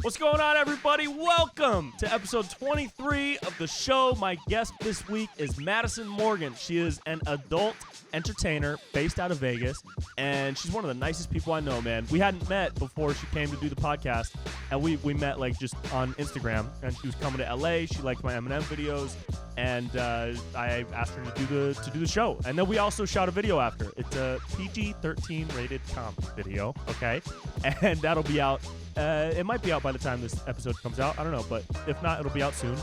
What's going on, everybody? Welcome to episode 23 of the show. My guest this week is Madison Morgan. She is an adult entertainer based out of Vegas, and she's one of the nicest people I know, man. We hadn't met before she came to do the podcast, and we met like just on Instagram, and she was coming to LA. She liked my Eminem videos, and I asked her to do the show. And then we also shot a video after. It's a PG-13 rated comedy video, okay? And that'll be out. It might be out by the time this episode comes out. I don't know, but if not, it'll be out soon.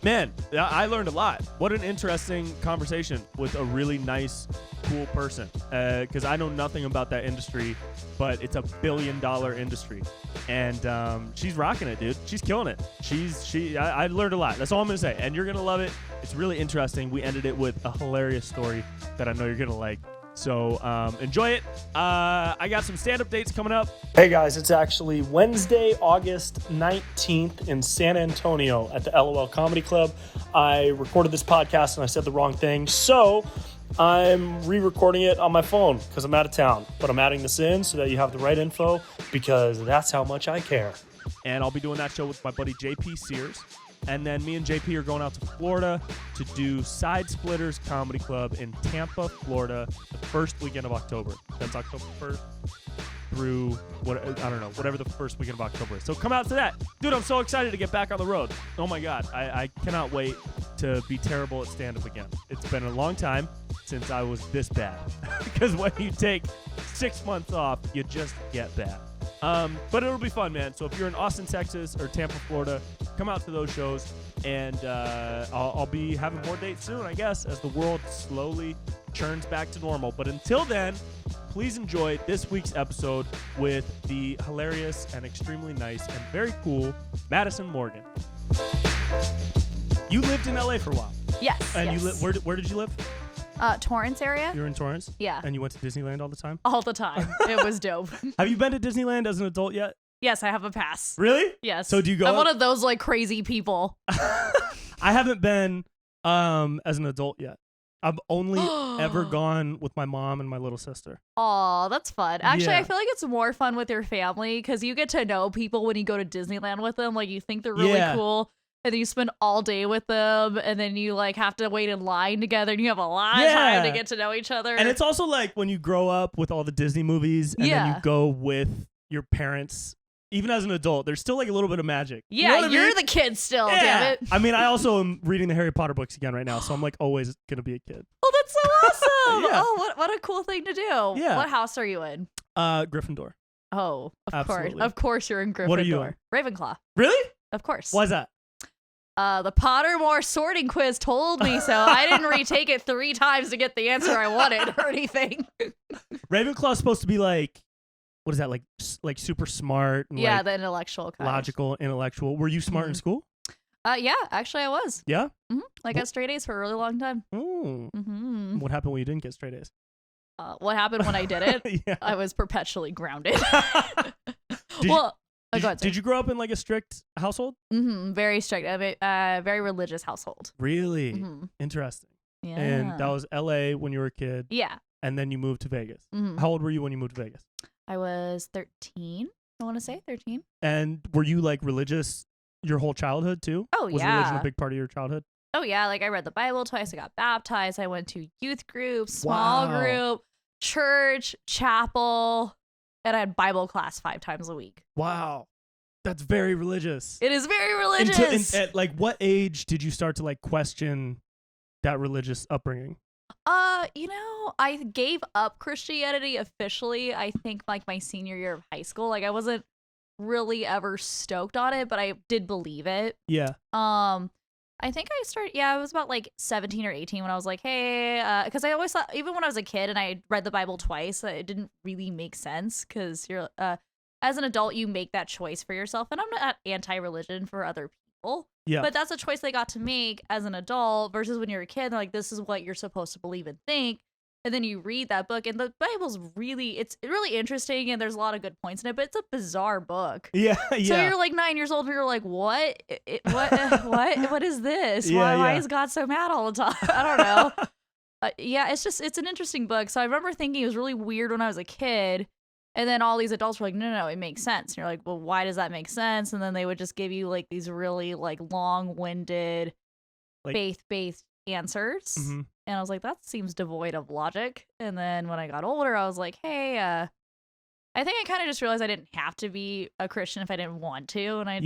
Man, I learned a lot. What an interesting conversation with a really nice, cool person. Because I know nothing about that industry, but it's a $1 billion industry. And she's rocking it, dude. She's killing it. I learned a lot. That's all I'm going to say. And you're going to love it. It's really interesting. We ended it with a hilarious story that I know you're going to like. So enjoy it. I got some stand-up dates coming up. Hey guys, it's actually Wednesday, August 19th in San Antonio at the LOL Comedy Club. I recorded this podcast and I said the wrong thing, so I'm re-recording it on my phone because I'm out of town. But I'm adding this in so that you have the right info because that's how much I care. And I'll be doing that show with my buddy JP Sears. And then me and JP are going out to Florida to do Side Splitters Comedy Club in Tampa, Florida, the first weekend of October. That's October 1st through, whatever the first weekend of October is. So come out to that. Dude, I'm so excited to get back on the road. Oh my God. I cannot wait to be terrible at stand-up again. It's been a long time since I was this bad. Because when you take 6 months off, you just get bad. But it'll be fun, man. So if you're in Austin, Texas, or Tampa, Florida, come out to those shows, and I'll be having more dates soon, I guess, as the world slowly churns back to normal. But until then, please enjoy this week's episode with the hilarious and extremely nice and very cool Madison Morgan. You lived in LA for a while. Yes. And yes. Where did you live? Torrance area. You're in Torrance? Yeah. And you went to Disneyland all the time? All the time. It was dope. Have you been to Disneyland as an adult yet? Yes, I have a pass. Really? Yes. So do you go? I'm one of those like crazy people. I haven't been as an adult yet. I've only ever gone with my mom and my little sister. Oh, that's fun. Actually, Yeah. I feel like it's more fun with your family because you get to know people when you go to Disneyland with them. Like you think they're really cool. And then you spend all day with them, and then you like have to wait in line together, and you have a lot of time to get to know each other. And it's also like when you grow up with all the Disney movies, and then you go with your parents, even as an adult, there's still like a little bit of magic. Yeah, you know what I mean? you're the kid still, damn it. I mean, I also am reading the Harry Potter books again right now, so I'm like always gonna be a kid. Oh, that's so awesome. Yeah. Oh, what a cool thing to do. Yeah. What house are you in? Gryffindor. Oh, of Absolutely. course. Of course you're in Gryffindor. What are you in? Ravenclaw. Really? Of course. Why is that? The Pottermore sorting quiz told me so. I didn't retake it 3 times to get the answer I wanted or anything. Ravenclaw's supposed to be like, what is that, like super smart and yeah, like the intellectual kind. logical, intellectual. Were you smart in school? Yeah, actually I was. Yeah? Mm-hmm. I got straight A's for a really long time. Oh. Mm-hmm. What happened when you didn't get straight A's? What happened when I did it? Yeah. I was perpetually grounded. Go ahead, did you grow up in like a strict household? Mm-hmm. Very strict. Very religious household. Really? Mm-hmm. Interesting. Yeah. And that was LA when you were a kid. Yeah. And then you moved to Vegas. Mm-hmm. How old were you when you moved to Vegas? I was 13. I want to say 13. And were you like religious your whole childhood too? Oh, was yeah. religion a big part of your childhood? Oh, yeah. Like I read the Bible twice. I got baptized. I went to youth group, small group, church, chapel, and I had Bible class 5 times a week. Wow. That's very religious. It is very religious. At like what age did you start to like question that religious upbringing? I gave up Christianity officially, I think like my senior year of high school. Like I wasn't really ever stoked on it, but I did believe it. Yeah. I think I started, I was about like 17 or 18 when I was like, hey, because I always thought, even when I was a kid and I read the Bible twice, it didn't really make sense because you're, as an adult, you make that choice for yourself. And I'm not anti-religion for other people. Yeah. But that's a choice they got to make as an adult versus when you're a kid. They're like, this is what you're supposed to believe and think. And then you read that book, and the Bible's it's really interesting, and there's a lot of good points in it, but it's a bizarre book. Yeah, yeah. So you're like 9 years old, and you're like, what? What is this? Why is God so mad all the time? I don't know. It's an interesting book. So I remember thinking it was really weird when I was a kid. And then all these adults were like, no, it makes sense. And you're like, well, why does that make sense? And then they would just give you like these really like long-winded Like- faith-based answers. Mhm. And I was like, that seems devoid of logic. And then when I got older, I was like, hey, I think I kind of just realized I didn't have to be a Christian if I didn't want to. And I,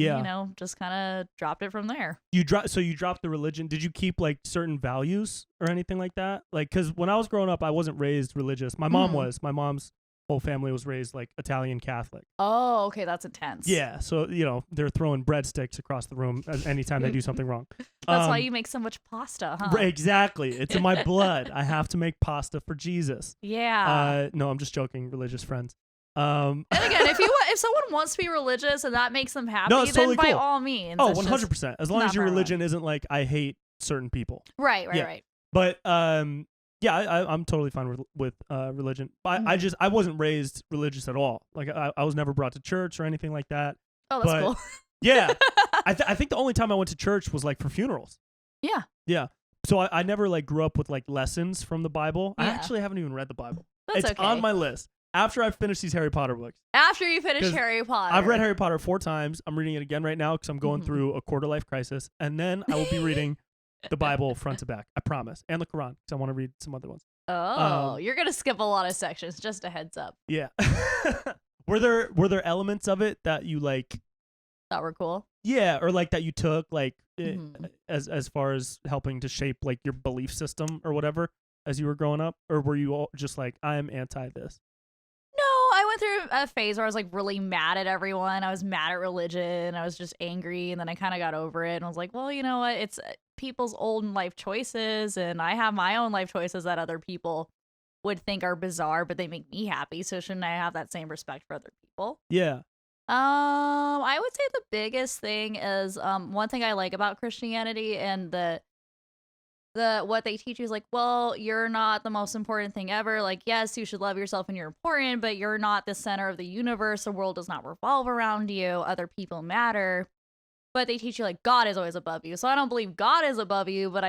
just kind of dropped it from there. So you dropped the religion. Did you keep like certain values or anything like that? Like, because when I was growing up, I wasn't raised religious. My mom was. My mom's whole family was raised like Italian Catholic. Oh, okay. That's intense. Yeah. So, they're throwing breadsticks across the room anytime they do something wrong. That's why you make so much pasta, huh? Exactly. It's in my blood. I have to make pasta for Jesus. Yeah. No, I'm just joking, religious friends. And again, if someone wants to be religious and that makes them happy, No, it's then totally by cool. all means. Oh, it's 100%. As long not as your for religion isn't like, I hate certain people. Right. But yeah, I'm totally fine with religion. I wasn't raised religious at all. Like I was never brought to church or anything like that. Oh, that's cool. Yeah, I think the only time I went to church was like for funerals. Yeah. Yeah. So I never like grew up with like lessons from the Bible. I Yeah. actually haven't even read the Bible. That's It's okay. on my list. After I finish these Harry Potter books. After you finish 'Cause Harry Potter. I've read Harry Potter 4 times. I'm reading it again right now because I'm going Mhm. through a quarter-life crisis. And then I will be reading the Bible front to back. I promise. And the Quran because I want to read some other ones. Oh, you're going to skip a lot of sections. Just a heads up. Yeah. Were there elements of it that you like? That were cool. Yeah, or like that you took like Mhm. as far as helping to shape like your belief system or whatever as you were growing up, or were you all just like I am anti this? No, I went through a phase where I was like really mad at everyone. I was mad at religion. I was just angry, and then I kind of got over it and I was like, well, you know what? It's people's old life choices, and I have my own life choices that other people would think are bizarre, but they make me happy. So shouldn't I have that same respect for other people? Yeah. I would say the biggest thing is one thing I like about Christianity and the what they teach you is like, well, you're not the most important thing ever. Like, yes, you should love yourself and you're important, but you're not the center of the universe. The world does not revolve around you. Other people matter. But they teach you like God is always above you. So I don't believe God is above you, but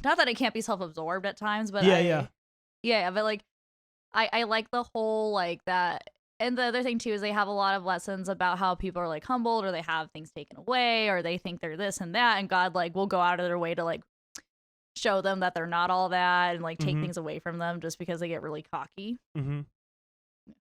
not that I can't be self-absorbed at times, but yeah, but like I like the whole like that. And the other thing too is they have a lot of lessons about how people are like humbled, or they have things taken away, or they think they're this and that, and God like will go out of their way to like show them that they're not all that and like take Mhm. things away from them just because they get really cocky. Mm-hmm.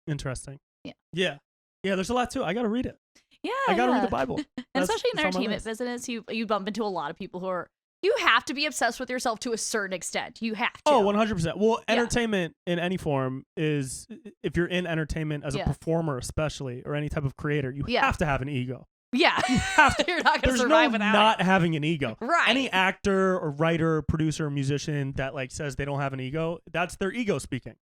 Interesting. Yeah. Yeah. Yeah. There's a lot too. I gotta read it. Yeah, I gotta yeah. read the Bible. And That's- especially in it's on my entertainment list. business, you bump into a lot of people who are you have to be obsessed with yourself to a certain extent. You have to. Oh, 100%. Well, Yeah. entertainment in any form is, if you're in entertainment as a Yeah. performer, especially, or any type of creator, you Yeah. have to have an ego. Yeah. You have to. You're not going to There's survive no without not having an ego. it. Right. Any actor or writer, producer, or musician that like says they don't have an ego, that's their ego speaking.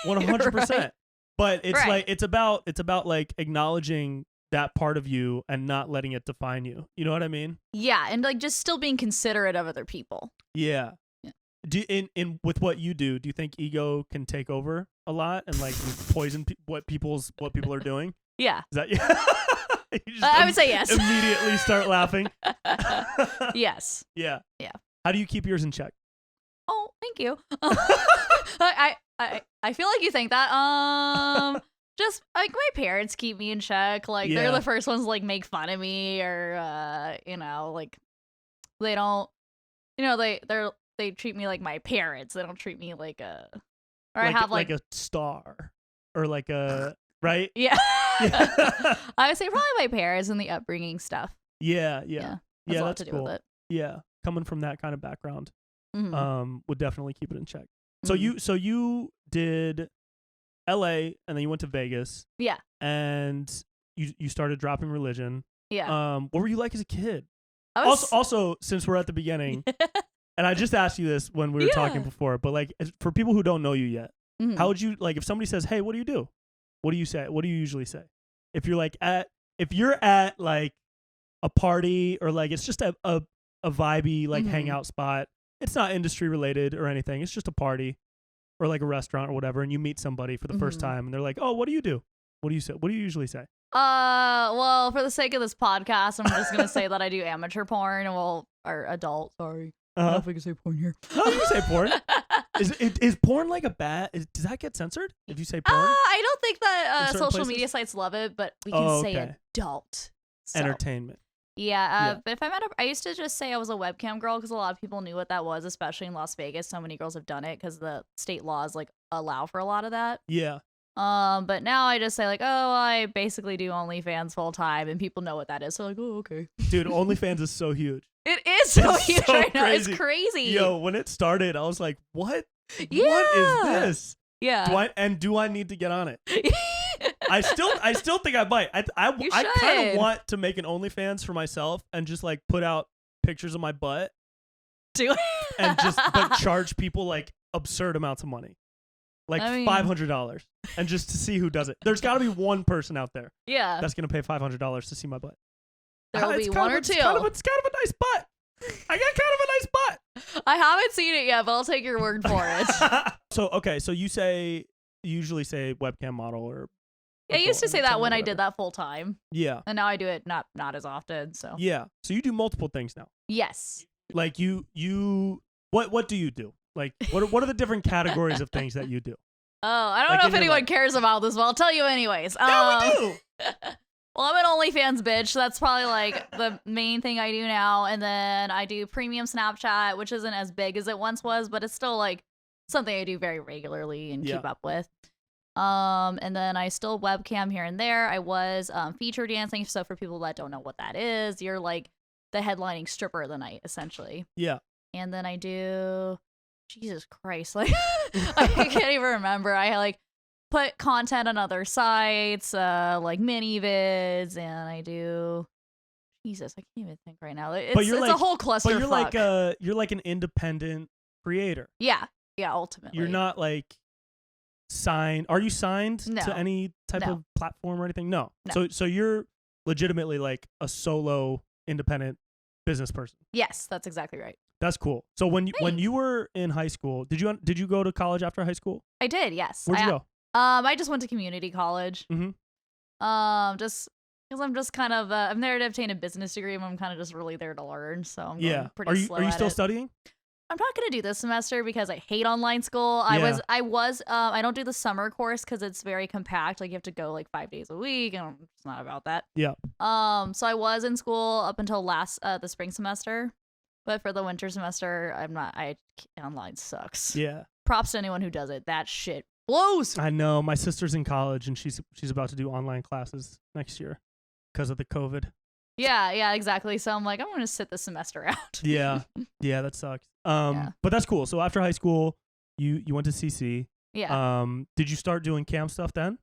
100%. Right. But it's Right. like it's about like acknowledging that part of you and not letting it define you. You know what I mean? Yeah, and like just still being considerate of other people. Yeah. Yeah. Do in with what you do you think ego can take over a lot and like poison what people are doing? Yeah. Is that You just I would say yes. Immediately start laughing. Yes. Yeah. Yeah. How do you keep yours in check? Oh, thank you. I feel like you think that. Just like my parents keep me in check. Like Yeah. they're the first ones to, like make fun of me or like they don't they treat me like my parents. They don't treat me like a or I have like a star or like a right? yeah. Yeah. I would say probably my parents and the upbringing stuff. Yeah. Yeah. Yeah, Has a lot that's to do cool. with it. Yeah. Coming from that kind of background, Mhm. would definitely keep it in check. So Mhm. you did LA and then you went to Vegas. Yeah. And you started dropping religion. Yeah. What were you like as a kid? I was Also, since we're at the beginning, and I just asked you this when we were talking Yeah. before, but like for people who don't know you yet, Mhm. how would you like if somebody says, "Hey, what do you do?" What do you say? What do you usually say? If you're at like a party or like it's just a vibey like Mhm. hangout spot. It's not industry related or anything. It's just a party or like a restaurant or whatever, and you meet somebody for the first Mhm. time and they're like, "Oh, what do you do?" What do you say? What do you usually say? Well, for the sake of this podcast, I'm just gonna say that I do amateur porn. Well, or adult. Sorry, I don't know if we can say porn here. No, you can say porn. Is porn like a bad? Does that get censored if you say porn? I don't think that In certain social places? media sites love it, but we can say okay. adult. So. Entertainment. Yeah, but if I used to just say I was a webcam girl because a lot of people knew what that was, especially in Las Vegas. So many girls have done it because the state laws like allow for a lot of that. Yeah. But now I just say like, oh, I basically do OnlyFans full time, and people know what that is. So like, oh, okay. Dude, OnlyFans is so huge. It is so It's huge so right now. It's crazy. crazy. Yo, when it started, I was like, what? Yeah. What is this? Yeah. Do I need to get on it? I still think I might. I kind of should. want to make an OnlyFans for myself and just like put out pictures of my butt Do it. and but charge people like absurd amounts of money. Like I mean- $500 and just to see who does it. There's got to be one person out there Yeah. that's going to pay $500 to see my butt. There'll It's be kind one of or a- two. It's kind of a nice butt. I got kind of a nice butt. I haven't seen it yet, but I'll take your word for it. So you usually say webcam model or I used to adult say that when I entertainer, did that full time, yeah. and now I do it not as often. So Yeah. So you do multiple things now. yes. Like you what do you do? Like what are the different categories of things that you do? Oh, I don't Like know in if your anyone life. cares about this, but I'll tell you anyways. Yeah, we do. Well, I'm an OnlyFans bitch, so that's probably like the main thing I do now. And then I do premium Snapchat, which isn't as big as it once was, but it's still like something I do very regularly and keep up with. And then I still webcam here and there. I was feature dancing. So for people that don't know what that is, you're like the headlining stripper of the night, essentially. Yeah. And then I do, Jesus Christ, like I can't even remember. I like put content on other sites, like mini vids, and I do. Jesus, I can't even think right now. It's a whole cluster. But you're like an independent creator. Yeah, ultimately. You're not like signed. Are you signed No. to any type No. of platform or anything? No. No. So you're legitimately like a solo independent business person. Yes, that's exactly right. That's cool. So when Thanks. you were in high school, did you go to college after high school? I did. Yes. Where'd you go? I just went to community college. Mhm. Just because I'm just kind of I'm there to obtain a business degree, and I'm kind of just really there to learn. So I'm going pretty slow. Are you at still it. studying? I'm not gonna do this semester because I hate online school. Yeah. I don't do the summer course because it's very compact. Like you have to go like 5 days a week, and it's not about that. Yeah. So I was in school up until the spring semester, but for the winter semester, I'm not. Online sucks. Yeah. Props to anyone who does it. That shit blows. I know. My sister's in college and she's about to do online classes next year because of the COVID. Yeah, exactly. So I'm like, I'm gonna sit this semester out. Yeah. Yeah, that sucks. Yeah. But that's cool. So after high school, you went to CC. Yeah. Did you start doing cam stuff then?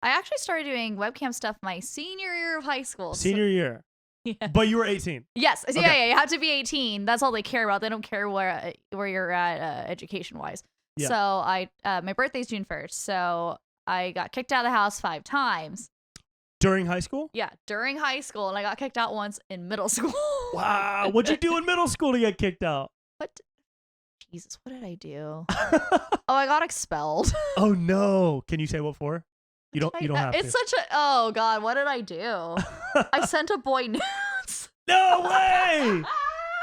I actually started doing webcam stuff my senior year of high school. Senior year. Yeah. But you were 18. Yes. Okay. Yeah. You have to be 18. That's all they care about. They don't care where you're at education wise. Yeah. So my birthday's June 1st. So I got kicked out of the house 5 times. During high school? Yeah, during high school, and I got kicked out once in middle school. Wow. What'd you do in middle school to get kicked out? What? Jesus, what did I do? Oh, I got expelled. Oh no. Can you say what for? You don't have It's to. such a. Oh God, what did I do? I sent a boy nudes. No way.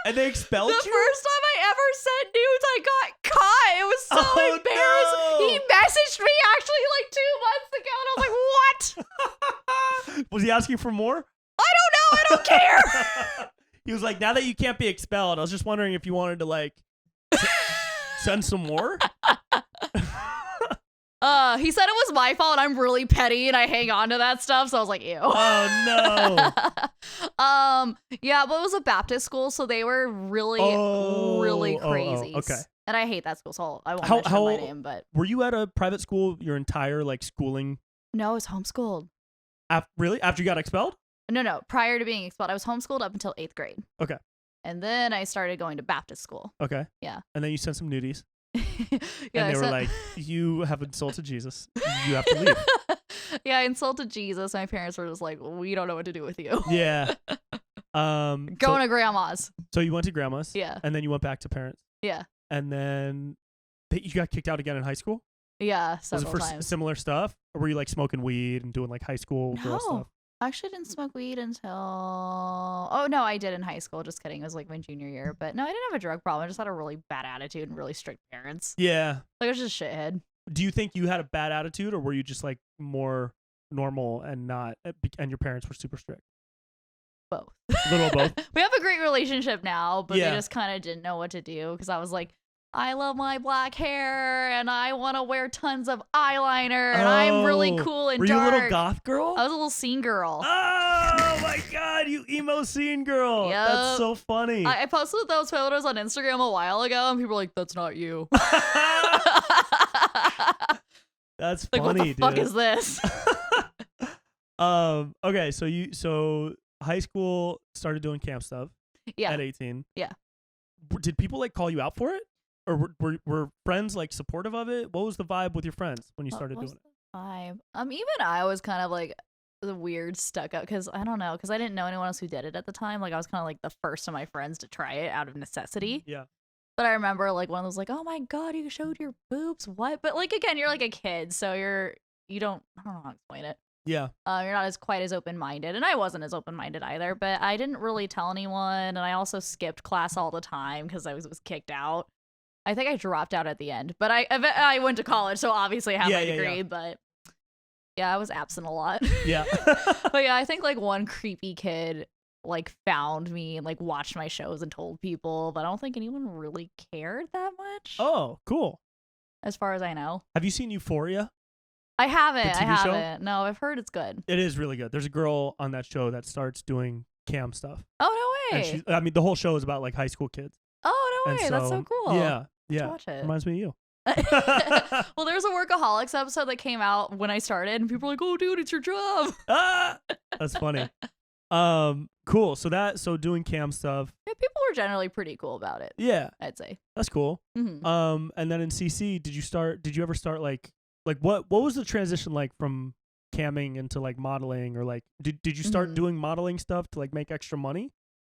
And they expelled The you? first time I ever sent nudes, I got caught. It was so Oh, embarrassing. no. He messaged me actually like 2 months ago, and I was like, "What? Was he asking for more? I don't know. I don't care." He was like, now that you can't be expelled, I was just wondering if you wanted to like send some more. He said it was my fault, and I'm really petty, and I hang on to that stuff. So I was like, "Ew." Oh no. Yeah, but it was a Baptist school, so they were really crazy. Okay. And I hate that school, so I won't How- mention how- my name. But Were you at a private school your entire like schooling? no, it's homeschooled. Really? After you got expelled? No. Prior to being expelled, I was homeschooled up until 8th grade. Okay. And then I started going to Baptist school. Okay. Yeah. And then you sent some nudies, Yeah, and they were like, "You have insulted Jesus. You have to leave." yeah, I insulted Jesus. My parents were just like, "We don't know what to do with you." Yeah. Going to grandma's. So you went to grandma's. Yeah. And then you went back to parents. Yeah. And then you got kicked out again in high school? Yeah, Was it several for times. similar stuff? Or were you like smoking weed and doing like high school girl No. stuff? I actually didn't smoke weed until oh no, I did in high school. Just kidding. It was like my junior year. But no, I didn't have a drug problem. I just had a really bad attitude and really strict parents. Yeah. Like I was just a shithead. Do you think you had a bad attitude, or were you just like more normal and not, and your parents were super strict? Both. A little both. We have a great relationship now, but Yeah. they just kind of didn't know what to do because I was like, I love my black hair and I want to wear tons of eyeliner and I'm really cool and Were dark. you a little goth girl? I was a little scene girl. Oh my god, you emo scene girl. Yep. That's so funny. I posted those photos on Instagram a while ago and people were like, that's not you. That's like, funny, what the fuck dude. is this? Okay, so high school started doing camp stuff Yeah. at 18. Yeah. Did people like call you out for it? Or were friends like supportive of it? What was the vibe with your friends when you started doing it? Vibe. Even I was kind of like the weird stuck up because I don't know, because I didn't know anyone else who did it at the time. Like I was kind of like the first of my friends to try it out of necessity. Yeah. But I remember like one of those like, oh my god, you showed your boobs. What? But like again, you're like a kid, so you don't I don't know how to explain it. Yeah. You're not quite as open minded, and I wasn't as open minded either. But I didn't really tell anyone, and I also skipped class all the time because I was kicked out. I think I dropped out at the end, but I went to college, so obviously I have my degree. Yeah. But yeah, I was absent a lot. Yeah. But yeah, I think like one creepy kid like found me and like watched my shows and told people, but I don't think anyone really cared that much. Oh, cool. As far as I know. Have you seen Euphoria? I haven't. The TV I show? haven't. No, I've heard it's good. It is really good. There's a girl on that show that starts doing cam stuff. Oh no way. And I mean, the whole show is about like high school kids. Oh no way. And That's so cool. Yeah. Let's Yeah. watch it. Reminds me of you. Well, there's a Workaholics episode that came out when I started, and people were like, "Oh, dude, it's your job." Ah! That's funny. Cool. So doing cam stuff. Yeah, people were generally pretty cool about it. Yeah. I'd say. That's cool. Mm-hmm. And then in CC, did you ever start like what was the transition like from camming into like modeling, or like did you start doing modeling stuff to like make extra money?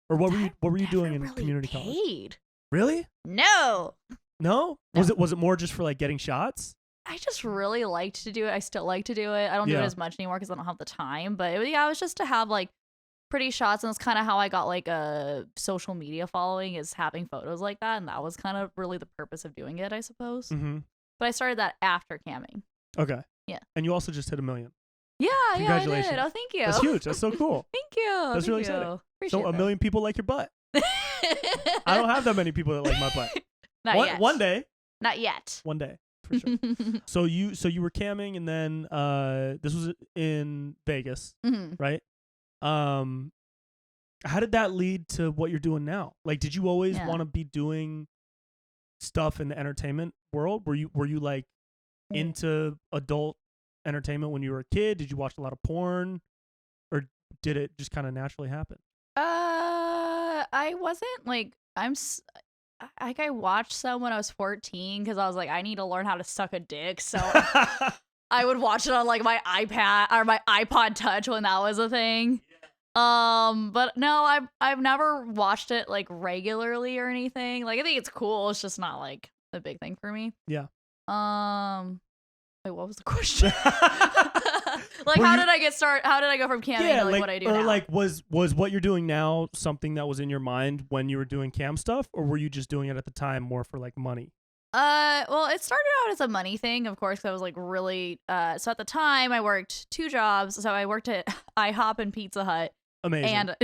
Or what were you doing in really community college? paid. Really? No. No? Was it more just for like getting shots? I just really liked to do it. I still like to do it. I don't do it Yeah. as much anymore because I don't have the time. But it was just to have like pretty shots, and that's kind of how I got like a social media following, is having photos like that, and that was kind of really the purpose of doing it, I suppose. Mm-hmm. But I started that after camming. Okay. Yeah. And you also just hit 1 million. Yeah, I Congratulations. did. Oh, thank you. That's huge. That's so cool. Thank you. That's really Thank you. exciting. Appreciate So 1 million people like your butt. that. I don't have that many people that like my butt. Not yet. One day. Not yet. One day, for sure. So you were camming, and then this was in Vegas, Mhm. right? How did that lead to what you're doing now? Like, did you always Yeah. want to be doing stuff in the entertainment world? Were you like into adult entertainment when you were a kid? Did you watch a lot of porn, or did it just kind of naturally happen? I wasn't like I watched some when I was 14 because I was like, I need to learn how to suck a dick. So I would watch it on like my iPad or my iPod Touch when that was a thing. But no, I've never watched it like regularly or anything. Like I think it's cool. It's just not like the big thing for me. Yeah. Wait, what was the question? Like, Were how you- did I get started? How did I go from camming to like what I do or now? like was what you're doing now something that was in your mind when you were doing cam stuff, or were you just doing it at the time more for like money? Well, it started out as a money thing, of course, 'cause I was like really, so at the time I worked 2 jobs. So I worked at IHOP and Pizza Hut. Amazing. And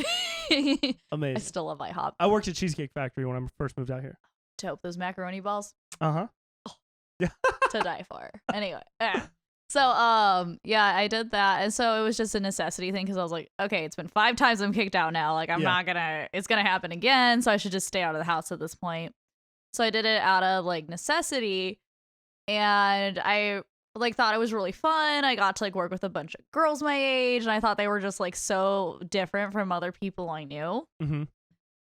I Amazing. still love IHOP. I worked at Cheesecake Factory when I first moved out here. Dope. Those macaroni balls Uh-huh. to die for. Anyway. So, yeah, I did that. And so it was just a necessity thing because I was like, okay, it's been 5 times I'm kicked out now. Like, it's going to happen again. So I should just stay out of the house at this point. So I did it out of like necessity. And I like thought it was really fun. I got to like work with a bunch of girls my age. And I thought they were just like so different from other people I knew. Mm-hmm.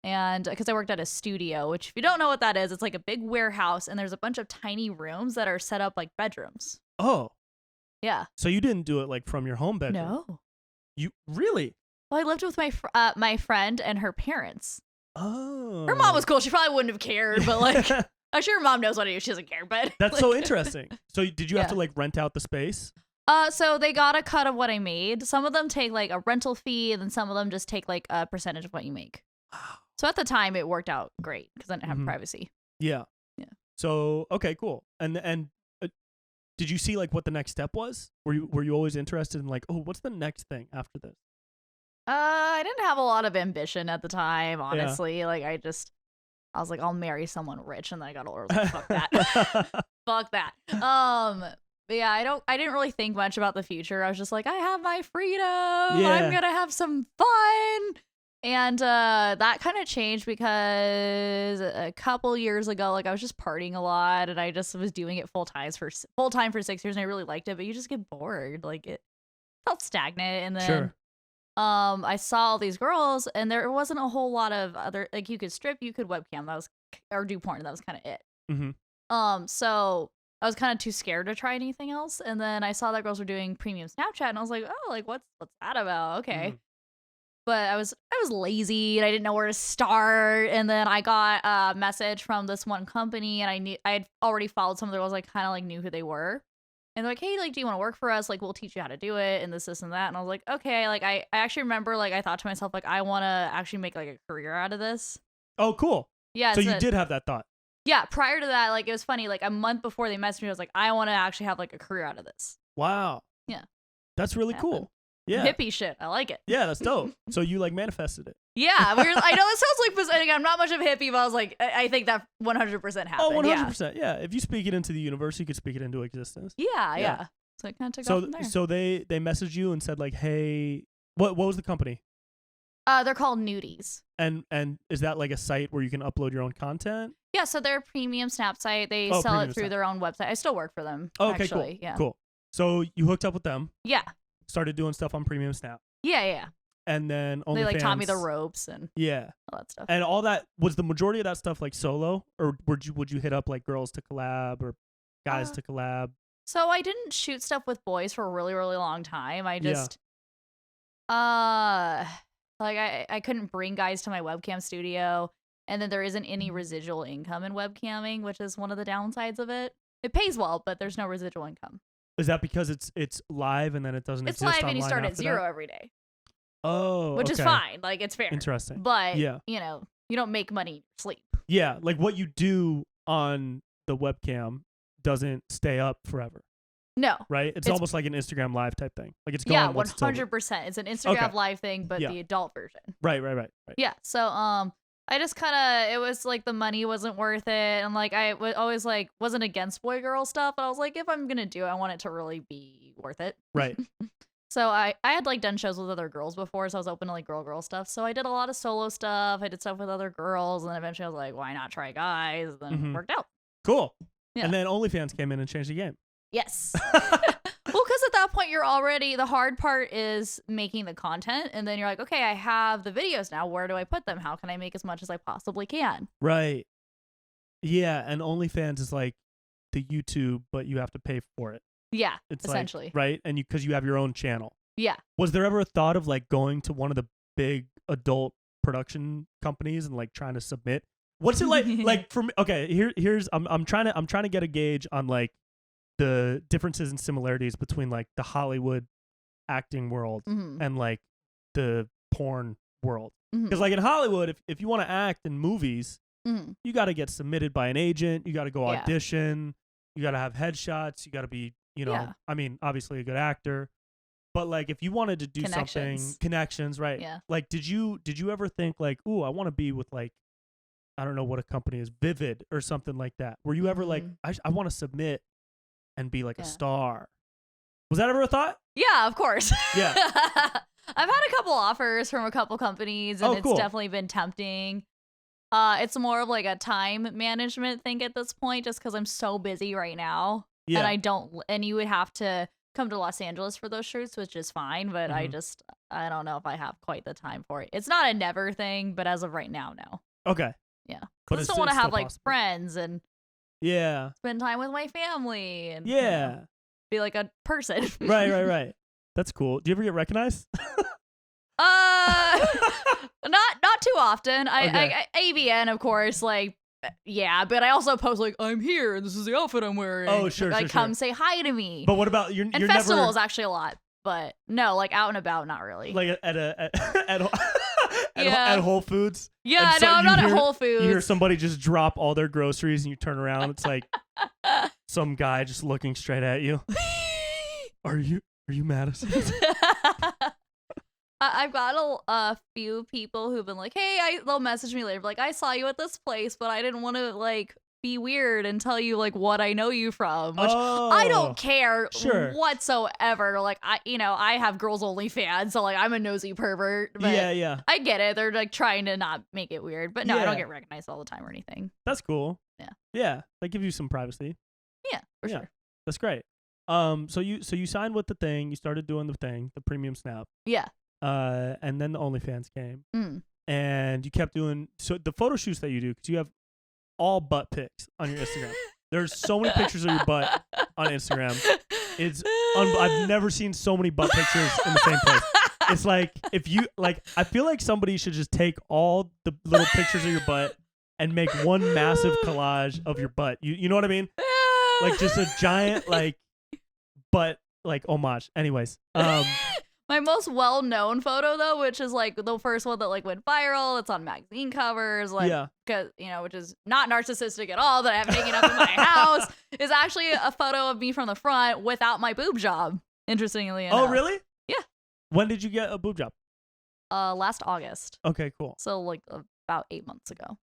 And because I worked at a studio, which if you don't know what that is, it's like a big warehouse. And there's a bunch of tiny rooms that are set up like bedrooms. Oh. Yeah. So you didn't do it like from your home bedroom? No. You really? Well, I lived with my friend and her parents. Oh. Her mom was cool. She probably wouldn't have cared, but like, I'm sure her mom knows what to do. She doesn't care, but That's like, so interesting. So did you have Yeah. to like rent out the space? So they got a cut of what I made. Some of them take like a rental fee, and then some of them just take like a percentage of what you make. So at the time, it worked out great because I didn't have privacy. Yeah. Yeah. So okay, cool. And did you see like what the next step was? Were you always interested in like, oh, what's the next thing after this? I didn't have a lot of ambition at the time, honestly. Like I was like, I'll marry someone rich, and then I got older. I was like, fuck that. Fuck that. But yeah, I didn't really think much about the future. I was just like, I have my freedom. Yeah. I'm gonna have some fun. And that kind of changed because a couple years ago, like I was just partying a lot, and I just was doing it full time for 6 years, and I really liked it. But you just get bored, like it felt stagnant. And then I saw all these girls, and there wasn't a whole lot of other, like you could strip, you could webcam, or do porn. That was kind of it. Mm-hmm. So I was kind of too scared to try anything else. And then I saw that girls were doing premium Snapchat, and I was like, oh, like what's that about? Okay. But I was lazy, and I didn't know where to start. And then I got a message from this one company, and I had already followed some of the girls. I kind of like knew who they were. And they're like, hey, like, do you want to work for us? Like, we'll teach you how to do it, and this and that. And I was like, okay. Like, I actually remember, like, I thought to myself, like, I want to actually make like a career out of this. Oh, cool. Yeah. So you did have that thought. Yeah. Prior to that, like, it was funny. Like a month before they messaged me, I was like, I want to actually have like a career out of this. Wow. Yeah. That's really cool. Yeah. Hippie shit. I like it. Yeah, that's dope. So you like manifested it. Yeah. I know it sounds like, I'm not much of a hippie, but I was like, I think that 100% happened. Oh, 100%. Yeah. If you speak it into the universe, you could speak it into existence. Yeah. So it kind of took off from there. So they messaged you and said like, hey, what was the company? They're called Nudies. And is that like a site where you can upload your own content? Yeah, so they're a premium Snap site. They sell it through their own website. I still work for them. Oh, okay, actually. cool. Yeah. Cool. So you hooked up with them. Yeah. Started doing stuff on Premium Snap. Yeah. And then OnlyFans. They like taught me the ropes and all that stuff. And all that, was the majority of that stuff like solo, or would you hit up like girls to collab or guys to collab? So I didn't shoot stuff with boys for a really, really long time. I just like I couldn't bring guys to my webcam studio, and then there isn't any residual income in webcamming, which is one of the downsides of it. It pays well, but there's no residual income. Is that because it's live and then it doesn't exist online? It's live and you start at zero that? Every day. Oh, which is fine. Like it's fair. Interesting. But you know, you don't make money sleep. Yeah, like what you do on the webcam doesn't stay up forever. No. Right? It's almost like an Instagram Live type thing. Like it's gone. 100%. It's an Instagram Live thing, but the adult version. Right. Yeah. So I just kind of, it was like the money wasn't worth it, and like I always like wasn't against boy girl stuff, but I was like, if I'm gonna do it, I want it to really be worth it. Right. So I had like done shows with other girls before, so I was open to like girl stuff. So I did a lot of solo stuff. I did stuff with other girls, and then eventually I was like, why not try guys? And then it worked out. Cool. Yeah. And then OnlyFans came in and changed the game. Yes. Well, because at that point the hard part is making the content, and then you're like, okay, I have the videos now. Where do I put them? How can I make as much as I possibly can? Right. Yeah, and OnlyFans is like the YouTube, but you have to pay for it. Yeah, it's essentially. Like, right? And because you have your own channel. Yeah. Was there ever a thought of like going to one of the big adult production companies and like trying to submit? What's it like? Like for me, okay, here's I'm trying to get a gauge on like the differences and similarities between like the Hollywood acting world and like the porn world. Because like in Hollywood, if you want to act in movies, you got to get submitted by an agent. You got to go audition. You got to have headshots. You got to be, I mean, obviously a good actor. But like if you wanted to do connections, right? Yeah. Like did you ever think like, ooh, I want to be with like, I don't know what a company is, Vivid or something like that? Were you ever like, I want to submit and be like a star? Was that ever a thought? Yeah, of course. Yeah. I've had a couple offers from a couple companies, and it's definitely been tempting. It's more of like a time management thing at this point, just because I'm so busy right now. Yeah. And you would have to come to Los Angeles for those shoots, which is fine, but I don't know if I have quite the time for it. It's not a never thing, but as of right now, no. Okay. Yeah. But I still want to have like friends and yeah, spend time with my family and be like a person. Right. That's cool. Do you ever get recognized? Not too often. I AVN, of course, like Yeah, but I also post like, I'm here and this is the outfit I'm wearing. Oh, sure, like, sure, come sure. say hi to me. But what about you're and you're festivals never actually a lot, but no, like out and about, not really. like at Yeah. at Whole Foods. Yeah, And so no, I'm you not hear- at Whole Foods. You hear somebody just drop all their groceries and you turn around. It's like some guy just looking straight at you. Are you Madison? I've got a few people who've been like, hey, they'll message me later, like, I saw you at this place, but I didn't want to like be weird and tell you like what I know you from, which I don't care whatsoever. Like I have girls only fans, so like I'm a nosy pervert. But yeah. I get it. They're like trying to not make it weird, but no, I Yeah. don't get recognized all the time or anything. That's cool. Yeah. Yeah, that gives you some privacy. Yeah, for sure. That's great. So you signed with the thing. You started doing the thing, the premium snap. Yeah. And then the OnlyFans came, Mm. and you kept doing so the photo shoots that you do because you have all butt pics on your Instagram. There's so many pictures of your butt on Instagram. It's I've never seen so many butt pictures in the same place. It's like if you like, I feel like somebody should just take all the little pictures of your butt and make one massive collage of your butt. You know what I mean? Like just a giant like butt like homage. Anyways, My most well-known photo though, which is like the first one that like went viral, it's on magazine covers, like because which is not narcissistic at all, that I have hanging up in my house, is actually a photo of me from the front without my boob job. Interestingly enough. Oh really? Yeah. When did you get a boob job? Last August. Okay, cool. So like about 8 months ago.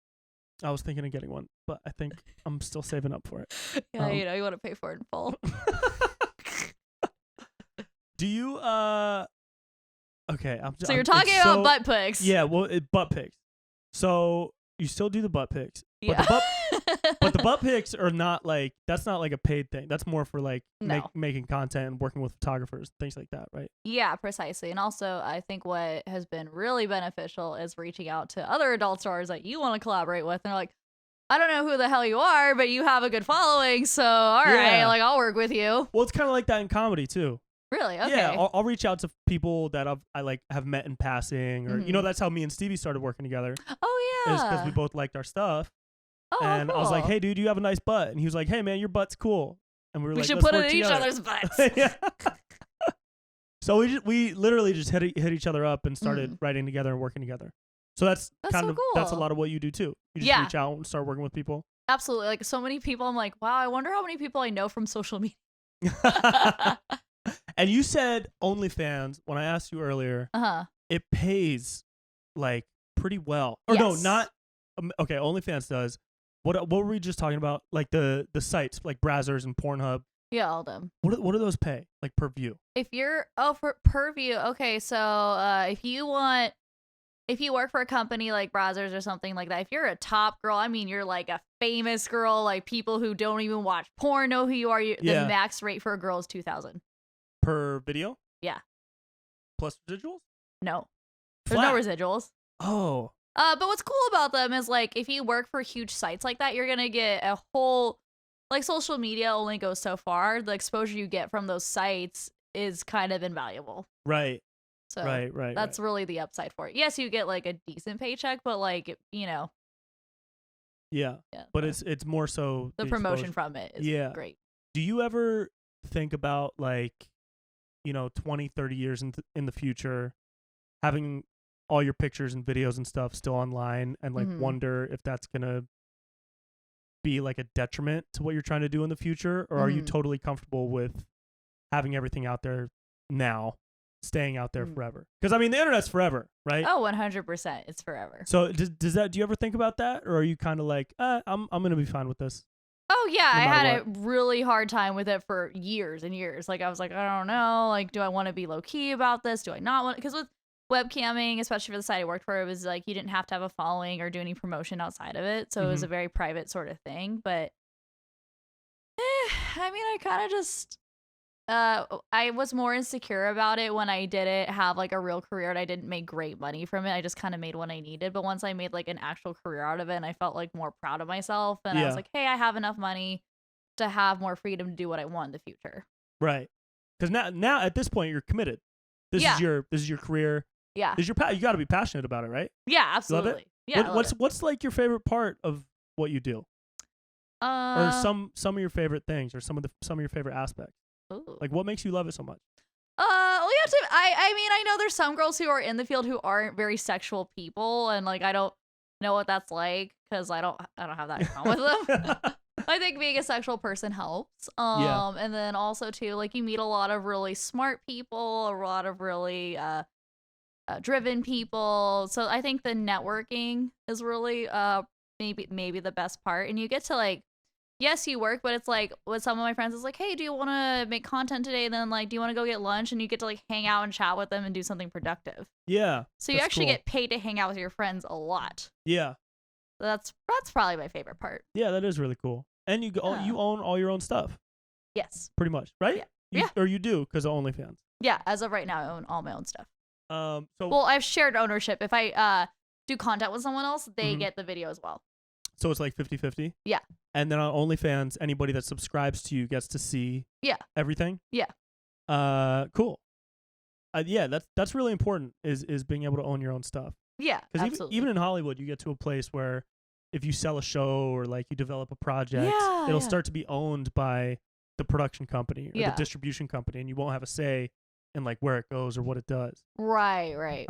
I was thinking of getting one, but I think I'm still saving up for it. Yeah, you want to pay for it in full. Do you okay, so you're talking about butt pics. Yeah, well, butt pics. So you still do the butt pics. Yeah. But the butt pics are not like, that's not like a paid thing. That's more for like No. making content and working with photographers, things like that, right? Yeah, precisely. And also, I think what has been really beneficial is reaching out to other adult stars that you want to collaborate with. And they're like, I don't know who the hell you are, but you have a good following. So, all right, like I'll work with you. Well, it's kind of like that in comedy too. Really? Okay. Yeah, I'll reach out to people that I have met in passing, or that's how me and Stevie started working together. Oh yeah. Is because we both liked our stuff. Oh, and cool. I was like, hey, dude, you have a nice butt. And he was like, hey, man, your butt's cool. And we were we like, should let's put it work in each together. other's butts. Yeah. So we literally just hit each other up and started writing together and working together. So that's kind so of cool. that's a lot of what you do too. You just reach out and start working with people. Absolutely. Like so many people, I'm like, wow, I wonder how many people I know from social media. And you said OnlyFans when I asked you earlier. It pays like pretty well. Or no, not okay. OnlyFans does. What were we just talking about? Like the sites like Brazzers and Pornhub. Yeah, all of them. What do those pay like per view? If you're for per view, okay. So if you work for a company like Brazzers or something like that, if you're a top girl, I mean, you're like a famous girl, like people who don't even watch porn know who you are. The max rate for a girl is $2,000 per video. Yeah. Plus residuals? No, there's no residuals. Oh. But what's cool about them is like if you work for huge sites like that, you're gonna get a whole like social media only goes so far. The exposure you get from those sites is kind of invaluable. Right. So right. That's really the upside for it. Yes, you get like a decent paycheck, but like Yeah. Yeah. But it's more so the promotion from it is great. Do you ever think about like 20, 30 years in the future having all your pictures and videos and stuff still online and like wonder if that's going to be like a detriment to what you're trying to do in the future? Or are you totally comfortable with having everything out there now, staying out there forever? Because I mean, the internet's forever, right? Oh, 100%. It's forever. So do you ever think about that? Or are you kind of like, I'm going to be fine with this? Oh, yeah. No I had what. a really hard time with it for years and years. Like, I was like, I don't know. Like, do I want to be low key about this? Do I not want? Because with webcamming, especially for the site I worked for, it was like you didn't have to have a following or do any promotion outside of it. So it was a very private sort of thing. But I mean, I kind of just I was more insecure about it when I didn't have like a real career and I didn't make great money from it. I just kind of made what I needed. But once I made like an actual career out of it and I felt like more proud of myself and I was like, hey, I have enough money to have more freedom to do what I want in the future. Right. Because now at this point you're committed. This is your career. Yeah. This is your you got to be passionate about it, right? Yeah, absolutely. Yeah. What's like your favorite part of what you do, or some of your favorite things, or some of your favorite aspects? Ooh. Like, what makes you love it so much? Well, you have to. I mean, I know there's some girls who are in the field who aren't very sexual people, and like I don't know what that's like because I don't have that in common with them. I think being a sexual person helps. And then also too, like you meet a lot of really smart people, a lot of really driven people. So I think the networking is really maybe the best part, and you get to like. Yes, you work, but it's like with some of my friends, it's like, hey, do you want to make content today? And then like, do you want to go get lunch? And you get to like hang out and chat with them and do something productive. Yeah. So you actually get paid to hang out with your friends a lot. Yeah. So that's probably my favorite part. Yeah, that is really cool. And you own all your own stuff. Yes. Pretty much, right? Yeah. Or you do because of OnlyFans. Yeah. As of right now, I own all my own stuff. Well, I've shared ownership. If I do content with someone else, they get the video as well. So it's like 50-50? Yeah. And then on OnlyFans, anybody that subscribes to you gets to see everything? Yeah. Cool. Yeah, that's really important is being able to own your own stuff. Yeah, absolutely. Even in Hollywood, you get to a place where if you sell a show or like you develop a project, it'll start to be owned by the production company or the distribution company, and you won't have a say in like where it goes or what it does. Right.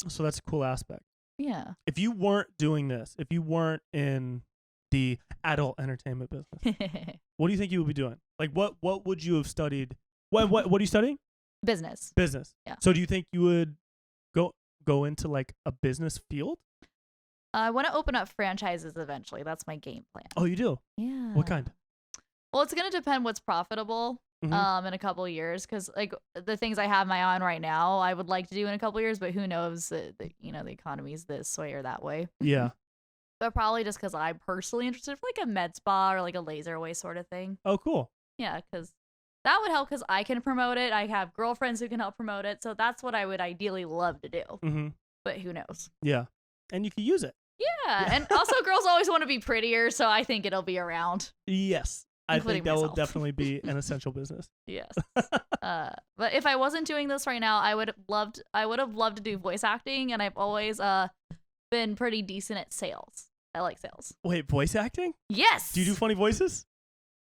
So that's a cool aspect. Yeah. If you weren't doing this, if you weren't in the adult entertainment business, what do you think you would be doing? Like, what would you have studied? What are you studying? Business. Yeah. So do you think you would go into like a business field? I want to open up franchises eventually. That's my game plan. Oh, you do? Yeah. What kind? Well, it's going to depend what's profitable. In a couple of years, because like the things I have my eye on right now, I would like to do in a couple of years, but who knows? The economy's this way or that way. Yeah. But probably just because I'm personally interested for like a med spa or like a laser away sort of thing. Oh, cool. Yeah, because that would help because I can promote it. I have girlfriends who can help promote it, so that's what I would ideally love to do. But who knows? Yeah, and you can use it. Yeah, and also girls always want to be prettier, so I think it'll be around. Yes. I think that myself. will definitely be an essential business. Yes. But if I wasn't doing this right now, I would have loved to do voice acting, and I've always been pretty decent at sales. I like sales. Wait, voice acting? Yes. Do you do funny voices?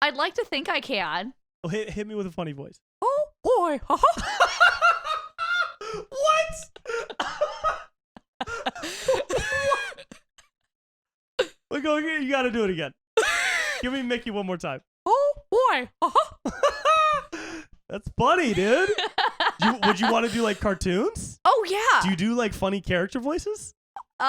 I'd like to think I can. Oh, hit me with a funny voice. Oh boy. Wait, go again. You got to do it again. Give me Mickey one more time. Oh boy. That's funny, dude. Would you want to do like cartoons? Oh yeah. Do you do like funny character voices? Like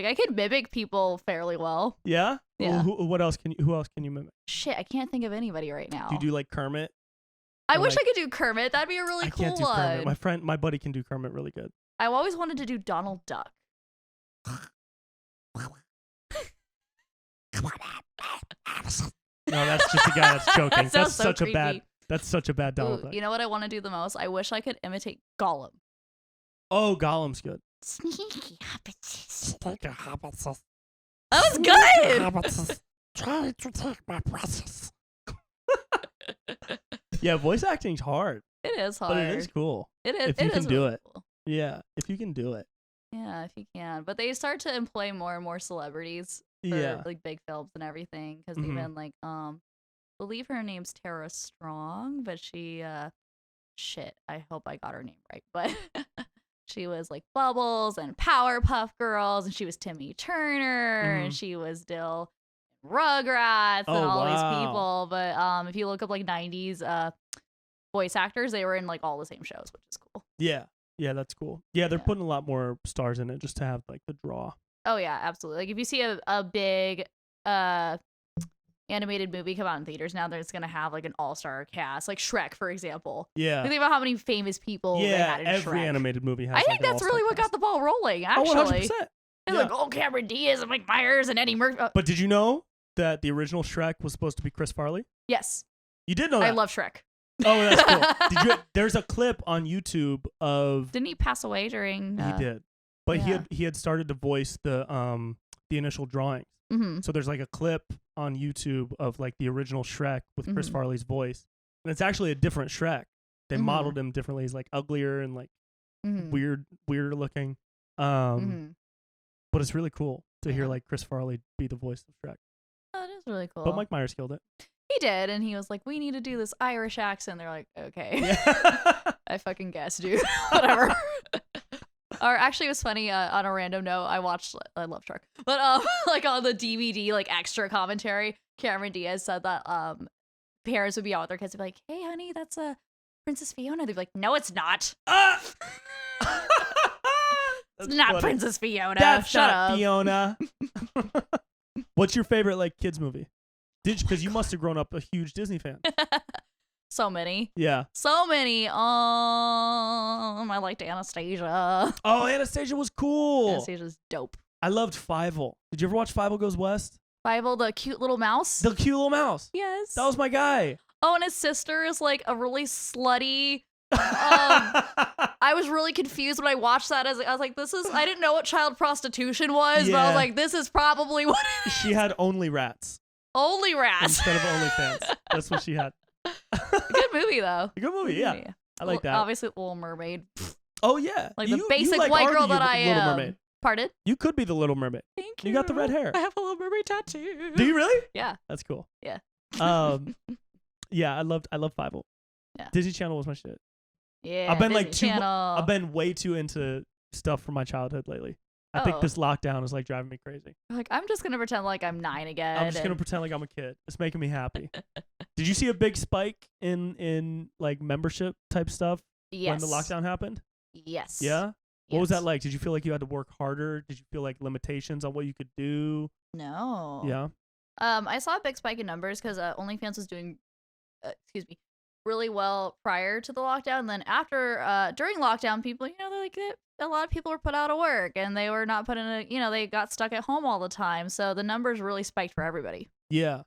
I can mimic people fairly well. Yeah? Yeah. Who else can you mimic? Shit, I can't think of anybody right now. Do you do like Kermit? I wish I could do Kermit. That'd be a really cool one. I can't do one. Kermit. My buddy can do Kermit really good. I've always wanted to do Donald Duck. No, that's just a guy that's joking. That's so such creepy. a bad Donald Duck. You know what I want to do the most? I wish I could imitate Gollum. Oh, Gollum's good. Sneaky hobbitses. That was good. Hobbitses trying to take my precious. Yeah, voice acting's hard. It is hard. But it is cool. It is. If you can do really it. Cool. Yeah, if you can do it. Yeah, if you can. But they start to employ more and more celebrities for like big films and everything. Because even like I believe her name's Tara Strong, but she shit, I hope I got her name right. But she was like Bubbles and Powerpuff Girls, and she was Timmy Turner, and she was Dill Rugrats and all these people. But if you look up like 90s voice actors, they were in like all the same shows, which is cool. Yeah, that's cool. Yeah, they're putting a lot more stars in it just to have like the draw. Oh yeah, absolutely. Like if you see a big animated movie come out in theaters now, there's gonna have like an all-star cast, like Shrek, for example. Yeah. Think about how many famous people they had in every Shrek. animated movie has. I think that's really what got the ball rolling, actually. Oh, 100%. It's like, Cameron Diaz and Mike Myers and Eddie Murphy. But did you know that the original Shrek was supposed to be Chris Farley? Yes. You did know that? I love Shrek. Oh, that's cool. There's a clip on YouTube of... Didn't he pass away during... He did. But he had started to voice the initial drawings. So there's like a clip on YouTube of like the original Shrek with Chris Farley's voice. And it's actually a different Shrek. They modeled him differently. He's like uglier and like weirder looking. But it's really cool. to hear like Chris Farley be the voice of Shrek. Oh, it is really cool. But Mike Myers killed it. He did, and he was like, "We need to do this Irish accent." They're like, "Okay." Yeah. I fucking guess, dude. Whatever. Or actually, it was funny. On a random note, I love Shark, but like on the DVD, like extra commentary, Cameron Diaz said that parents would be out with their kids and be like, "Hey, honey, that's Princess Fiona." They'd be like, "No, it's not. It's not funny. Princess Fiona. That's Shut not up." Fiona. What's your favorite like kids movie? Because you must have grown up a huge Disney fan. So many. Yeah. So many. I liked Anastasia. Oh, Anastasia was cool. Anastasia's dope. I loved Fievel. Did you ever watch Fievel Goes West? Fievel, the cute little mouse. The cute little mouse. Yes. That was my guy. Oh, and his sister is like a really slutty. I was really confused when I watched that. I was like, I didn't know what child prostitution was, but I was like, this is probably what it is. She had only rats. Only rats. Instead of OnlyFans. That's what she had. Good movie, though. A good movie, yeah. I like that. Obviously, Little Mermaid. Oh, yeah. Like the basic white girl that I am. Little Mermaid. Pardon? You could be the Little Mermaid. Thank you. You got the red hair. I have a Little Mermaid tattoo. Do you really? Yeah. That's cool. Yeah. Yeah, I love Fievel. Yeah. Disney Channel was my shit. Yeah. I've been Channel. I've been way too into stuff from my childhood lately. I think this lockdown is like driving me crazy. Like, I'm just gonna pretend like I'm 9 again. I'm just gonna pretend like I'm a kid. It's making me happy. Did you see a big spike in like membership type stuff when the lockdown happened? Yes. Yeah? What was that like? Did you feel like you had to work harder? Did you feel like limitations on what you could do? No. Yeah. I saw a big spike in numbers because OnlyFans was doing, really well prior to the lockdown. And then after, during lockdown, people, they're like, a lot of people were put out of work and they were not put in they got stuck at home all the time. So the numbers really spiked for everybody. Yeah.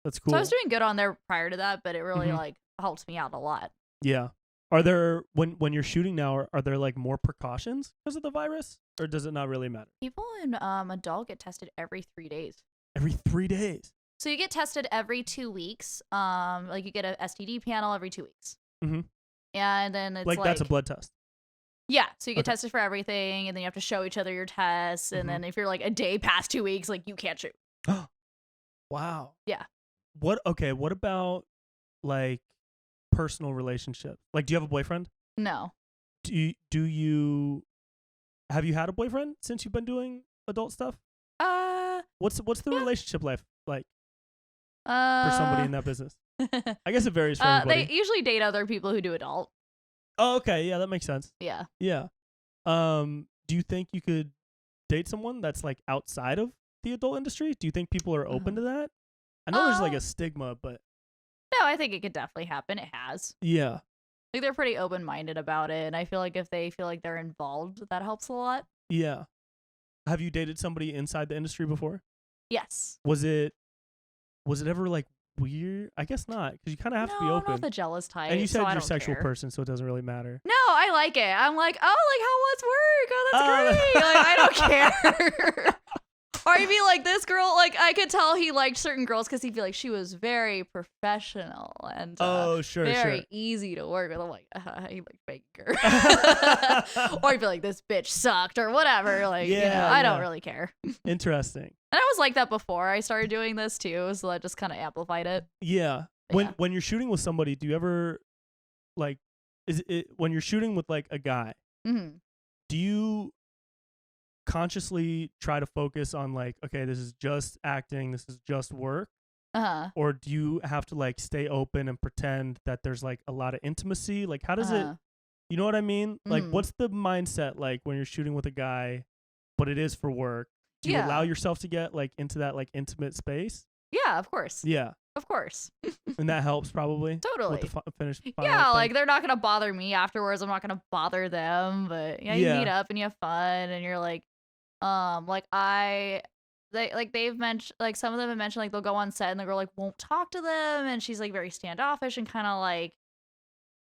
That's cool. So I was doing good on there prior to that, but it really like helped me out a lot. Yeah. Are there, when you're shooting now, are there like more precautions because of the virus, or does it not really matter? People in adult get tested every 3 days. Every 3 days. So you get tested every 2 weeks. Like you get a STD panel every 2 weeks. Mm-hmm. And then it's like that's a blood test. Yeah. So you get tested for everything, and then you have to show each other your tests. And then if you're like a day past 2 weeks, like you can't shoot. Wow. Yeah. What about like personal relationships? Like, do you have a boyfriend? No. Have you had a boyfriend since you've been doing adult stuff? What's the relationship life like for somebody in that business? I guess it varies for everybody. They usually date other people who do adult. Oh, okay. Yeah, that makes sense. Yeah. Yeah. Do you think you could date someone that's like outside of the adult industry? Do you think people are open to that? I know there's like a stigma, but no, I think it could definitely happen. It has. Yeah. Like they're pretty open-minded about it, and I feel like if they feel like they're involved, that helps a lot. Yeah. Have you dated somebody inside the industry before? Yes. Was it ever like weird? I guess not, because you kind of have to be open. I'm not the jealous type. And you said so you're a sexual person, so it doesn't really matter. No, I like it. I'm like, oh, like how was work? Oh, that's great. Like I don't care. Or I'd be like, this girl, like I could tell he liked certain girls because he'd be like, she was very professional and very easy to work with. I'm like, he like fake her. Or I'd be like, this bitch sucked or whatever. Like, I don't really care. Interesting. And I was like that before I started doing this too, so that just kind of amplified it. Yeah. When you're shooting with somebody, do you ever like, when you're shooting with like a guy, do you consciously try to focus on like, okay, this is just acting, this is just work? Or do you have to like stay open and pretend that there's like a lot of intimacy? Like how does it, you know what I mean? Like what's the mindset like when you're shooting with a guy, but it is for work? Do you allow yourself to get like into that like intimate space? Yeah, of course. Yeah. Of course. And that helps probably. Totally. With the finished yeah, like they're not gonna bother me afterwards. I'm not gonna bother them. But you meet up and you have fun, and you're like, they've mentioned, like some of them have mentioned like they'll go on set and the girl like won't talk to them, and she's like very standoffish and kind of like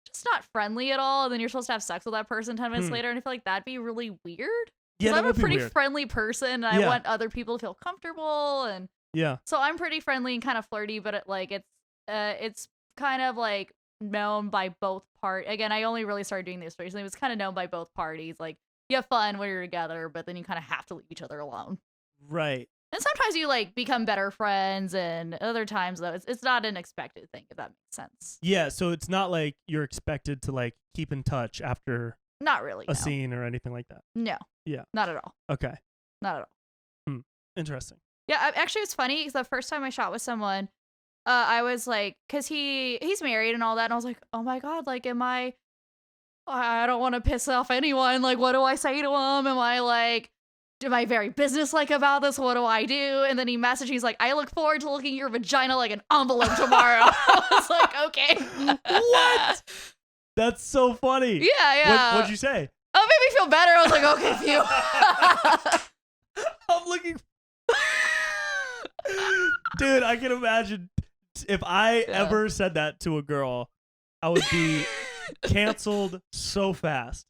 just not friendly at all. And then you're supposed to have sex with that person 10 minutes later, and I feel like that'd be really weird. Yeah, I'm a pretty friendly person, and I want other people to feel comfortable, and so I'm pretty friendly and kind of flirty, but it's kind of like known by both parties. Again, I only really started doing this recently. It was kind of known by both parties. Like you have fun when you're together, but then you kind of have to leave each other alone. Right. And sometimes you like become better friends, and other times though it's not an expected thing, if that makes sense. Yeah, so it's not like you're expected to like keep in touch after Not really. a scene or anything like that. No. Yeah. Not at all. Okay. Not at all. Interesting. Yeah, actually it's funny because the first time I shot with someone, I was like, because he's married and all that, and I was like, oh my god, like I don't want to piss off anyone, like what do I say to him? Am I very businesslike about this? What do I do? And then he messaged me, he's like, I look forward to looking at your vagina like an envelope tomorrow. I was like, okay. What? That's so funny. Yeah. What'd you say? Oh, it made me feel better. I was like, okay, phew. I'm looking. Dude, I can imagine if I ever said that to a girl, I would be canceled so fast.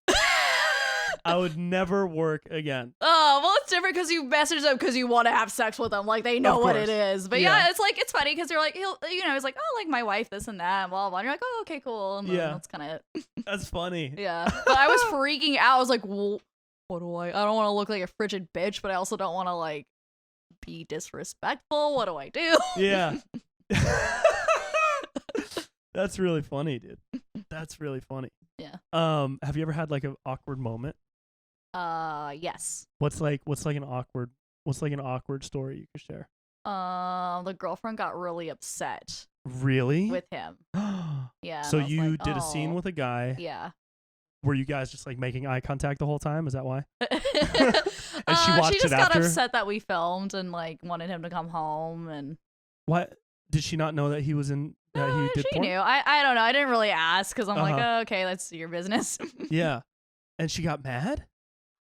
I would never work again. Oh, well, it's different because you message them because you want to have sex with them. Like, they know what it is. But yeah, it's like, it's funny because you're like, he's like, oh, like my wife, this and that, and blah, blah. And you're like, oh, okay, cool. And then that's kind of it. That's funny. Yeah. But I was freaking out. I was like, well, what do I don't want to look like a frigid bitch, but I also don't want to like be disrespectful. What do I do? Yeah. That's really funny, dude. That's really funny. Yeah. Have you ever had like an awkward moment? Yes. What's like an awkward story you could share? The girlfriend got really upset. Really? With him. Yeah. So you did a scene with a guy. Yeah. Were you guys just like making eye contact the whole time? Is that why? And she just got upset that we filmed and like wanted him to come home. And what? Did she not know that he was in? That he did she porn? knew. I don't know. I didn't really ask because I'm like, oh, okay, that's your business. Yeah. And she got mad?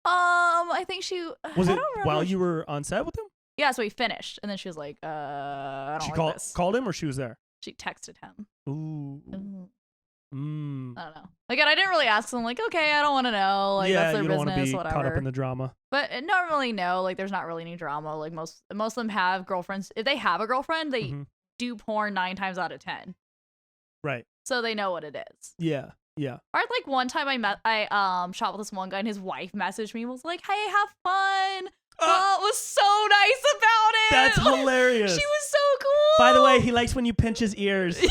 I think she was it while you were on set with him? Yeah, so we finished, and then she was like, I don't like this. Called him, or she was there? She texted him. Ooh. I don't know. Again, I didn't really ask, so I'm like, okay, I don't want to know. Like, that's their you don't business, want to be whatever. caught up in the drama. But normally, no. Like, there's not really any drama. Like, most of them have girlfriends. If they have a girlfriend, they do porn 9 times out of 10. Right. So they know what it is. Yeah. Yeah. Or like one time I shot with this one guy and his wife messaged me and was like, hey, have fun. It was so nice about it. That's hilarious. She was so cool. By the way, he likes when you pinch his ears. Yeah,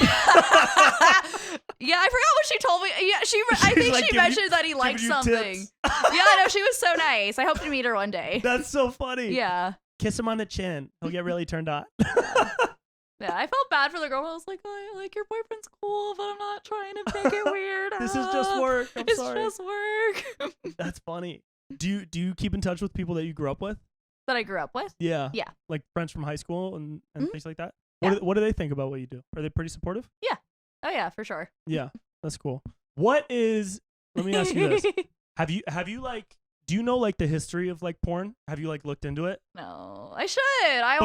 I forgot what she told me. Yeah, I think like, she mentioned that he liked something. Yeah, I know. She was so nice. I hope to meet her one day. That's so funny. Yeah. Kiss him on the chin. He'll get really turned on. Yeah, I felt bad for the girl. I was like, your boyfriend's cool, but I'm not trying to make it weird. This is just work. I'm sorry. It's just work. That's funny. Do you keep in touch with people that you grew up with? That I grew up with? Yeah. Yeah. Like friends from high school and things like that? Yeah. What do they think about what you do? Are they pretty supportive? Yeah. Oh yeah, for sure. Yeah. That's cool. Let me ask you this. Have you like, do you know like the history of like porn? Have you like looked into it? No. I should. I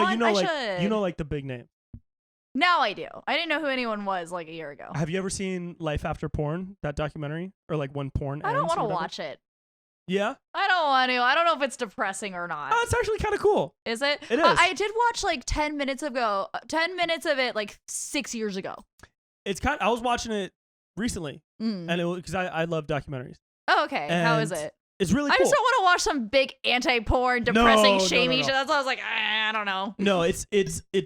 should. You know like the big names. Now I do. I didn't know who anyone was like a year ago. Have you ever seen Life After Porn, that documentary? Or like When Porn Ends? I don't want to watch it. Yeah? I don't want to. I don't know if it's depressing or not. Oh, it's actually kind of cool. Is it? It is. I did watch like 10 minutes ago. 10 minutes of it like 6 years ago. I was watching it recently. And it was because I love documentaries. Oh, okay. And how is it? It's really cool. I just don't want to watch some big anti-porn, depressing, shamey shit. That's why I was like, I don't know. No, it's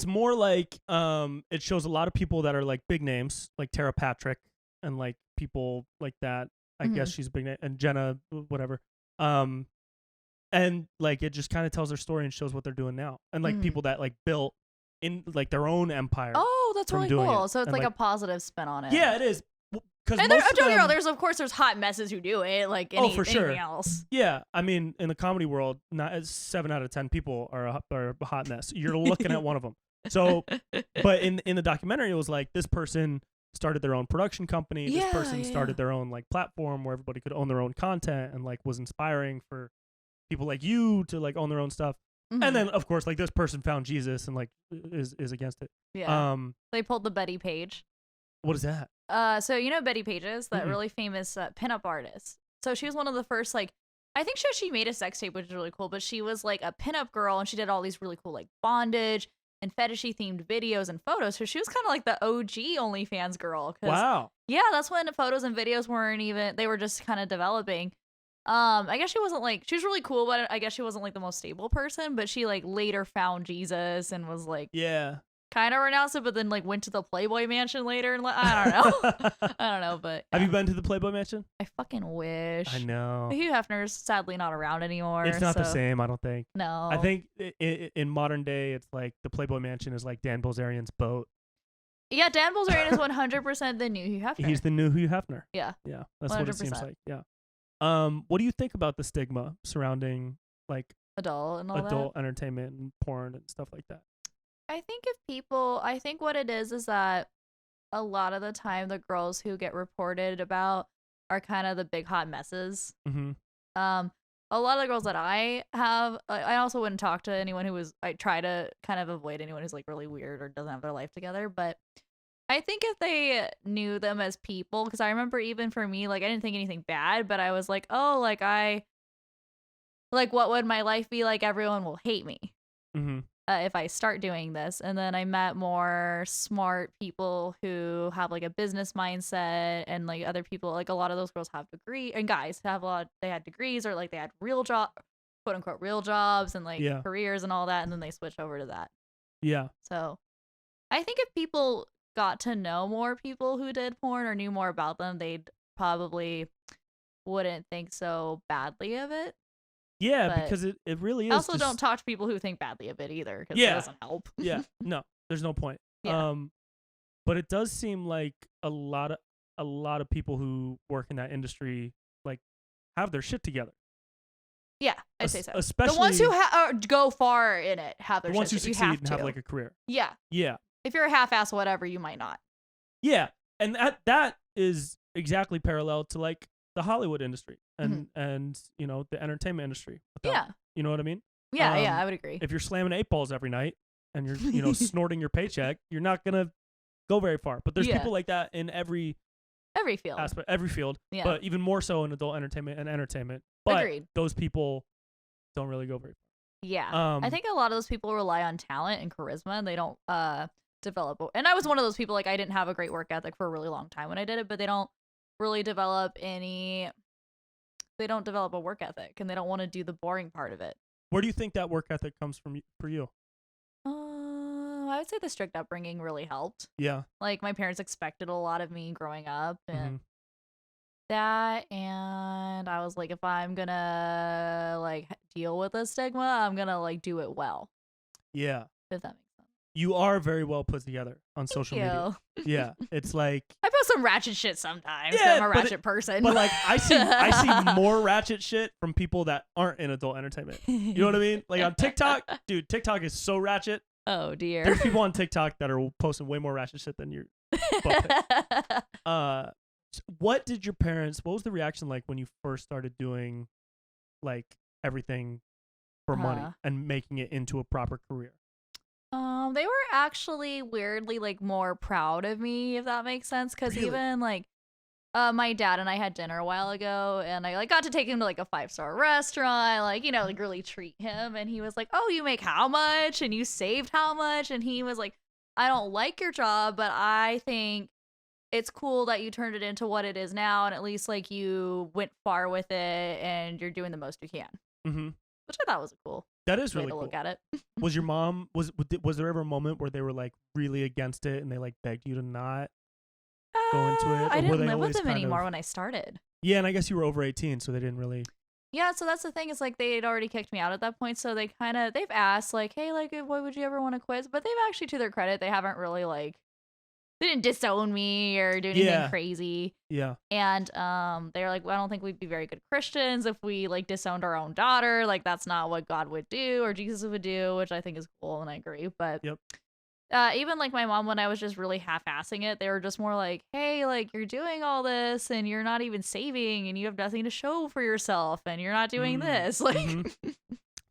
more like it shows a lot of people that are like big names, like Tara Patrick and like people like that. I guess she's a big name, and Jenna, whatever. And like it just kind of tells their story and shows what they're doing now, and like people that like built in like their own empire. Oh, that's really cool. It. So it's like a positive spin on it. Yeah, it is. And don't get me wrong, there's hot messes who do it, like anything else. Yeah, I mean, in the comedy world, 7 out of 10 people are a hot mess. You're looking at one of them. So, but in the documentary, it was like this person started their own production company. This person started their own like platform where everybody could own their own content and like was inspiring for people like you to like own their own stuff. And then of course, like this person found Jesus and like is against it. Yeah. They pulled the Betty Page. What is that? So you know Betty Pages, that really famous pinup artist. So she was one of the first, like, I think she made a sex tape, which is really cool, but she was like a pinup girl and she did all these really cool like bondage and fetishy themed videos and photos. So she was kind of like the OG OnlyFans girl. Wow. Yeah, that's when photos and videos weren't even, they were just kind of developing. I guess she wasn't like, she was really cool, but I guess she wasn't like the most stable person, but she like later found Jesus and was like kind of renounced it, but then like went to the Playboy Mansion later and I don't know. I don't know, but Have you been to the Playboy Mansion? I fucking wish. I know. Hugh Hefner's sadly not around anymore. It's not the so- same, I don't think. No. I think in modern day, it's like the Playboy Mansion is like Dan Bilzerian's boat. Yeah, Dan Bilzerian is 100% the new Hugh Hefner. He's the new Hugh Hefner. Yeah. Yeah, that's what it 100%. seems like. Yeah. What do you think about the stigma surrounding like adult and all adult that. entertainment and porn and stuff like that? I think what it is that a lot of the time the girls who get reported about are kind of the big hot messes. Mm-hmm. A lot of the girls that I have, I also wouldn't talk to anyone who was, I try to kind of avoid anyone who's like really weird or doesn't have their life together. But I think if they knew them as people, because I remember even for me, like I didn't think anything bad, but I was like, oh, what would my life be like? Everyone will hate me. Mm-hmm. If I start doing this. And then I met more smart people who have like a business mindset, and like other people, like a lot of those girls have degree, and guys have they had degrees, or like they had real job, quote unquote real jobs and like careers and all that, and then they switch over to that. Yeah. So I think if people got to know more people who did porn or knew more about them, they'd probably wouldn't think so badly of it. Yeah, But because it really is. I also just, don't talk to people who think badly of it either, because it doesn't help. Yeah, no, there's no point. Yeah. But it does seem like a lot of people who work in that industry like have their shit together. Yeah, I'd say so. Especially the ones who go far in it have their the ones who shit. succeed and have like a career. Yeah. Yeah. If you're a half-ass whatever, you might not. Yeah, and that is exactly parallel to like the Hollywood industry and you know the entertainment industry. Yeah. You know what I mean? Yeah, I would agree. If you're slamming 8 balls every night and you're snorting your paycheck, you're not gonna go very far. But there's people like that in every field aspect, every field. Yeah. But even more so in adult entertainment and entertainment. But Agreed. those people don't really go very far. Yeah. I think a lot of those people rely on talent and charisma, and they don't develop. And I was one of those people, like I didn't have a great work ethic for a really long time when I did it, but they don't really develop a work ethic, and they don't want to do the boring part of it. Where do you think that work ethic comes from for you? I would say the strict upbringing really helped. Yeah. Like my parents expected a lot of me growing up, and that, and I was like, if I'm gonna like deal with the stigma, I'm gonna like do it well. Yeah. If that makes sense. You are very well put together on social media. Yeah. It's like I post some ratchet shit sometimes. Yeah, I'm a ratchet person. But like I see more ratchet shit from people that aren't in adult entertainment. You know what I mean? Like on TikTok, dude, TikTok is so ratchet. Oh dear. There's people on TikTok that are posting way more ratchet shit than your butt pics. What was the reaction like when you first started doing like everything for money and making it into a proper career? They were actually weirdly like more proud of me, if that makes sense. Because even like my dad and I had dinner a while ago, and I like got to take him to like a 5-star restaurant, like, you know, like really treat him. And he was like, oh, you make how much? And you saved how much? And he was like, I don't like your job, but I think it's cool that you turned it into what it is now. And at least like you went far with it, and you're doing the most you can. Mm-hmm. Which I thought was cool. That is way really to cool. Look at it. Was your mom was there ever a moment where they were like really against it and they like begged you to not go into it? I didn't live with them anymore when I started. Yeah, and I guess you were over 18, so they didn't really. Yeah, so that's the thing. Is like they had already kicked me out at that point, so they've asked like, hey, like, what would you ever want to quit? But they've actually, to their credit, they haven't really like. They didn't disown me or do anything crazy. Yeah. And they were like, well, I don't think we'd be very good Christians if we like disowned our own daughter. Like that's not what God would do or Jesus would do, which I think is cool, and I agree. But even like my mom, when I was just really half-assing it, they were just more like, hey, like you're doing all this and you're not even saving, and you have nothing to show for yourself, and you're not doing this. Like,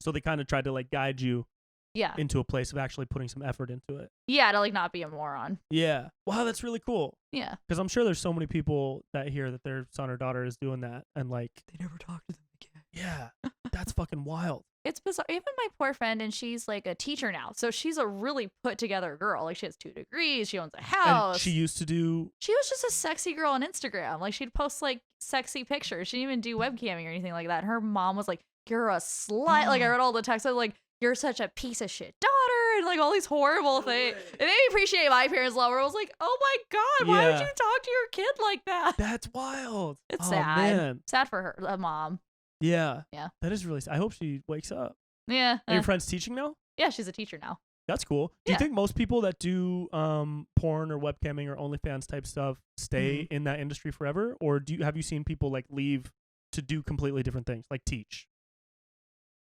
so they kind of tried to like guide you. Yeah. Into a place of actually putting some effort into it. Yeah, to like not be a moron. Yeah. Wow, that's really cool. Yeah. Because I'm sure there's so many people that hear that their son or daughter is doing that, and like they never talk to them again. Yeah. That's fucking wild. It's bizarre. Even my poor friend, and she's like a teacher now. So she's a really put together girl. Like she has 2 degrees. She owns a house. And she used to do. She was just a sexy girl on Instagram. Like she'd post like sexy pictures. She didn't even do webcamming or anything like that. And her mom was like, "You're a slut." Like I read all the texts. I was like, "You're such a piece of shit daughter," and like all these horrible things. It made me appreciate my parents' love. Where I was like, "Oh my god, why would you talk to your kid like that?" That's wild. It's oh, sad. Man. Sad for her, the mom. Yeah. Yeah. That is really sad. I hope she wakes up. Yeah. And your friend's teaching now? Yeah, she's a teacher now. That's cool. Do you think most people that do porn or webcamming or OnlyFans type stuff stay in that industry forever? Or have you seen people like leave to do completely different things, like teach?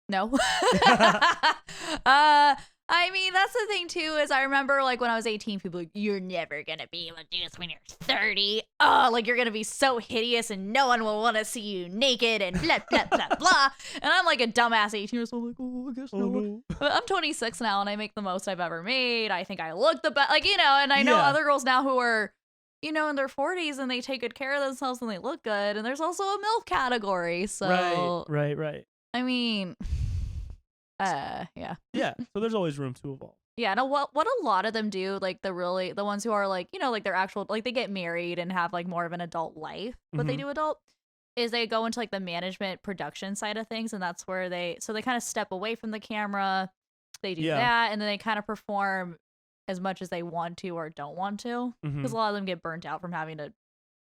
No. I mean, that's the thing too, is I remember like when I was 18, people were like, "You're never gonna be able to do this when you're 30. Oh, like you're gonna be so hideous and no one will want to see you naked and blah blah blah blah." And I'm like a dumbass 18 so I'm like, "Oh, I guess no." But I'm 26 now and I make the most I've ever made. I think I look the best, like, you know, and I know other girls now who are, you know, in their 40s and they take good care of themselves and they look good. And there's also a MILF category. So Right. I mean, yeah. Yeah. So there's always room to evolve. Yeah. No, what a lot of them do, like the ones who are like, you know, like their actual, like they get married and have like more of an adult life, but they do adult, is they go into like the management production side of things. And that's where they kind of step away from the camera. They do that. And then they kind of perform as much as they want to or don't want to. Because a lot of them get burnt out from having to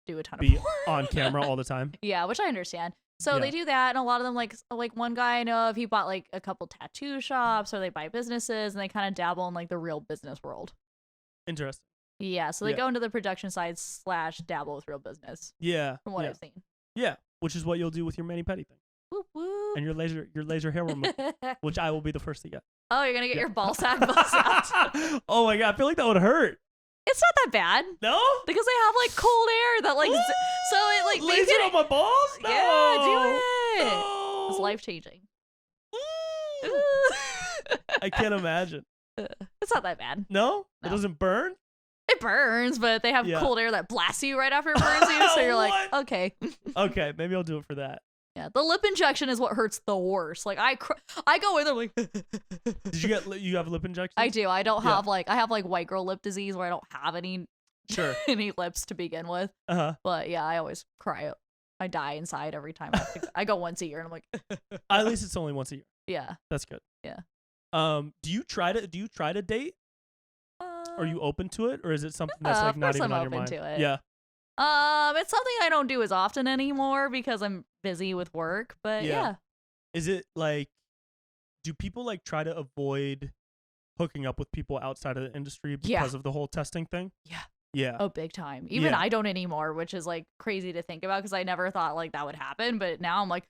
do a ton of porn. On camera all the time. Yeah, which I understand. So they do that, and a lot of them, like one guy I know of, he bought like a couple tattoo shops, or they buy businesses, and they kind of dabble in like the real business world. Interesting. Yeah, so they go into the production side / dabble with real business. Yeah. From what I've seen. Yeah, which is what you'll do with your mani-pedi thing. Whoop, whoop. And your laser hair removal, which I will be the first to get. Oh, you're gonna get your ball sack bust out. Oh my god, I feel like that would hurt. It's not that bad. No? Because they have like cold air that like so it like laser on my balls? No. Yeah, do it. No. It's life changing. I can't imagine. It's not that bad. No? It doesn't burn? It burns, but they have cold air that blasts you right after it burns you, so you're like, okay. Okay, maybe I'll do it for that. Yeah, the lip injection is what hurts the worst. Like I go in there like. Did you have lip injections? I do. I don't have I have like white girl lip disease where I don't have any any lips to begin with. But yeah, I always cry. I die inside every time. I go once a year and I'm like. At least it's only once a year. Yeah. That's good. Yeah. Do you try to date? Are you open to it, or is it something that's like not even on your mind? To it. Yeah. It's something I don't do as often anymore because I'm busy with work, but yeah. Is it like, do people like try to avoid hooking up with people outside of the industry because of the whole testing thing? Yeah. Yeah. Oh, big time. Even I don't anymore, which is like crazy to think about because I never thought like that would happen, but now I'm like,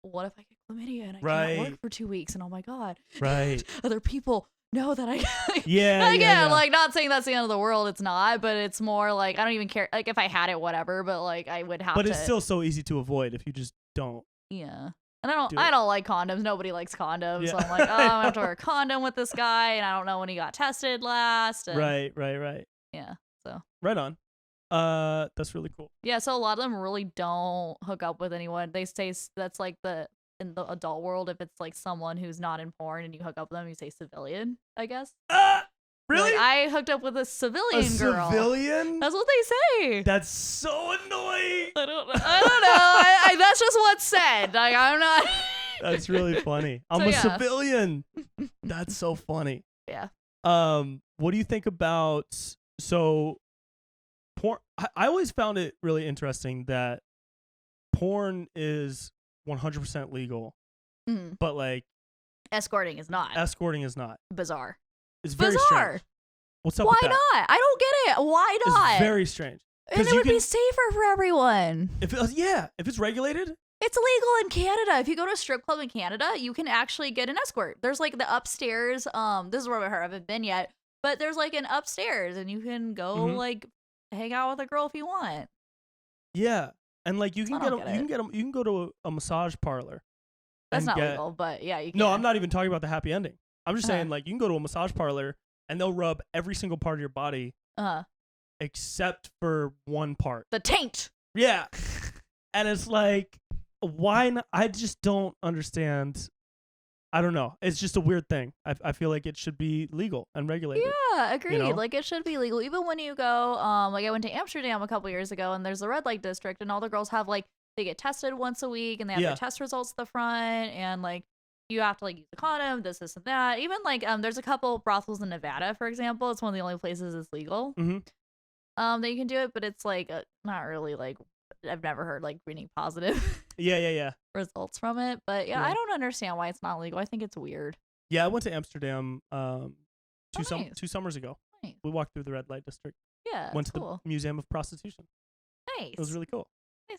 what if I get chlamydia and I can't work for 2 weeks and oh my god. Right. Other people know that I yeah. like not saying that's the end of the world, it's not, but it's more like I don't even care, like if I had it, whatever, but like I would have but it's still so easy to avoid if you just don't. And I don't like condoms. Nobody likes condoms. So I'm like, oh, I'm gonna have to wear a condom with this guy and I don't know when he got tested last. And right. Yeah. So right on. That's really cool. Yeah, so a lot of them really don't hook up with anyone. They say that's like in the adult world, if it's like someone who's not in porn and you hook up with them, you say civilian, I guess. Really? Like, I hooked up with a civilian girl. Civilian? That's what they say. That's so annoying. I don't know. That's just what's said. Like, I'm not. That's really funny. I'm a civilian. That's so funny. Yeah. What do you think about porn? I always found it really interesting that porn is 100% legal, but like escorting is not. Bizarre. It's very strange. What's up with that? Why not? I don't get it. Why not? It's very strange. And it would be safer for everyone. If it's regulated. It's legal in Canada. If you go to a strip club in Canada, you can actually get an escort. There's like the upstairs. This is where I haven't been yet, but there's like an upstairs, and you can go like hang out with a girl if you want. Yeah, and like you can go to a massage parlor. That's not legal, but yeah, you can. No, I'm not even talking about the happy ending. I'm just saying like you can go to a massage parlor and they'll rub every single part of your body, except for one part, the taint. Yeah, and it's like, why not? I just don't understand I don't know. It's just a weird thing. I feel like it should be legal and regulated. Yeah, agreed. know? Like it should be legal. Even when you go, like I went to Amsterdam a couple years ago, and there's the red light district, and all the girls have like they get tested once a week, and they have Yeah. their test results at the front, and like you have to like use a condom, this, and that. Even like there's a couple brothels in Nevada, for example. It's one of the only places it's legal. Mm-hmm. That you can do it, but it's like not really like I've never heard like any positive Yeah. results from it. But yeah, Yeah. I don't understand why it's not legal. I think it's weird. Yeah, I went to Amsterdam Nice. 2 summers ago. Nice. We walked through the red light district. Yeah, Went to cool. the Museum of Prostitution. Nice. It was really cool.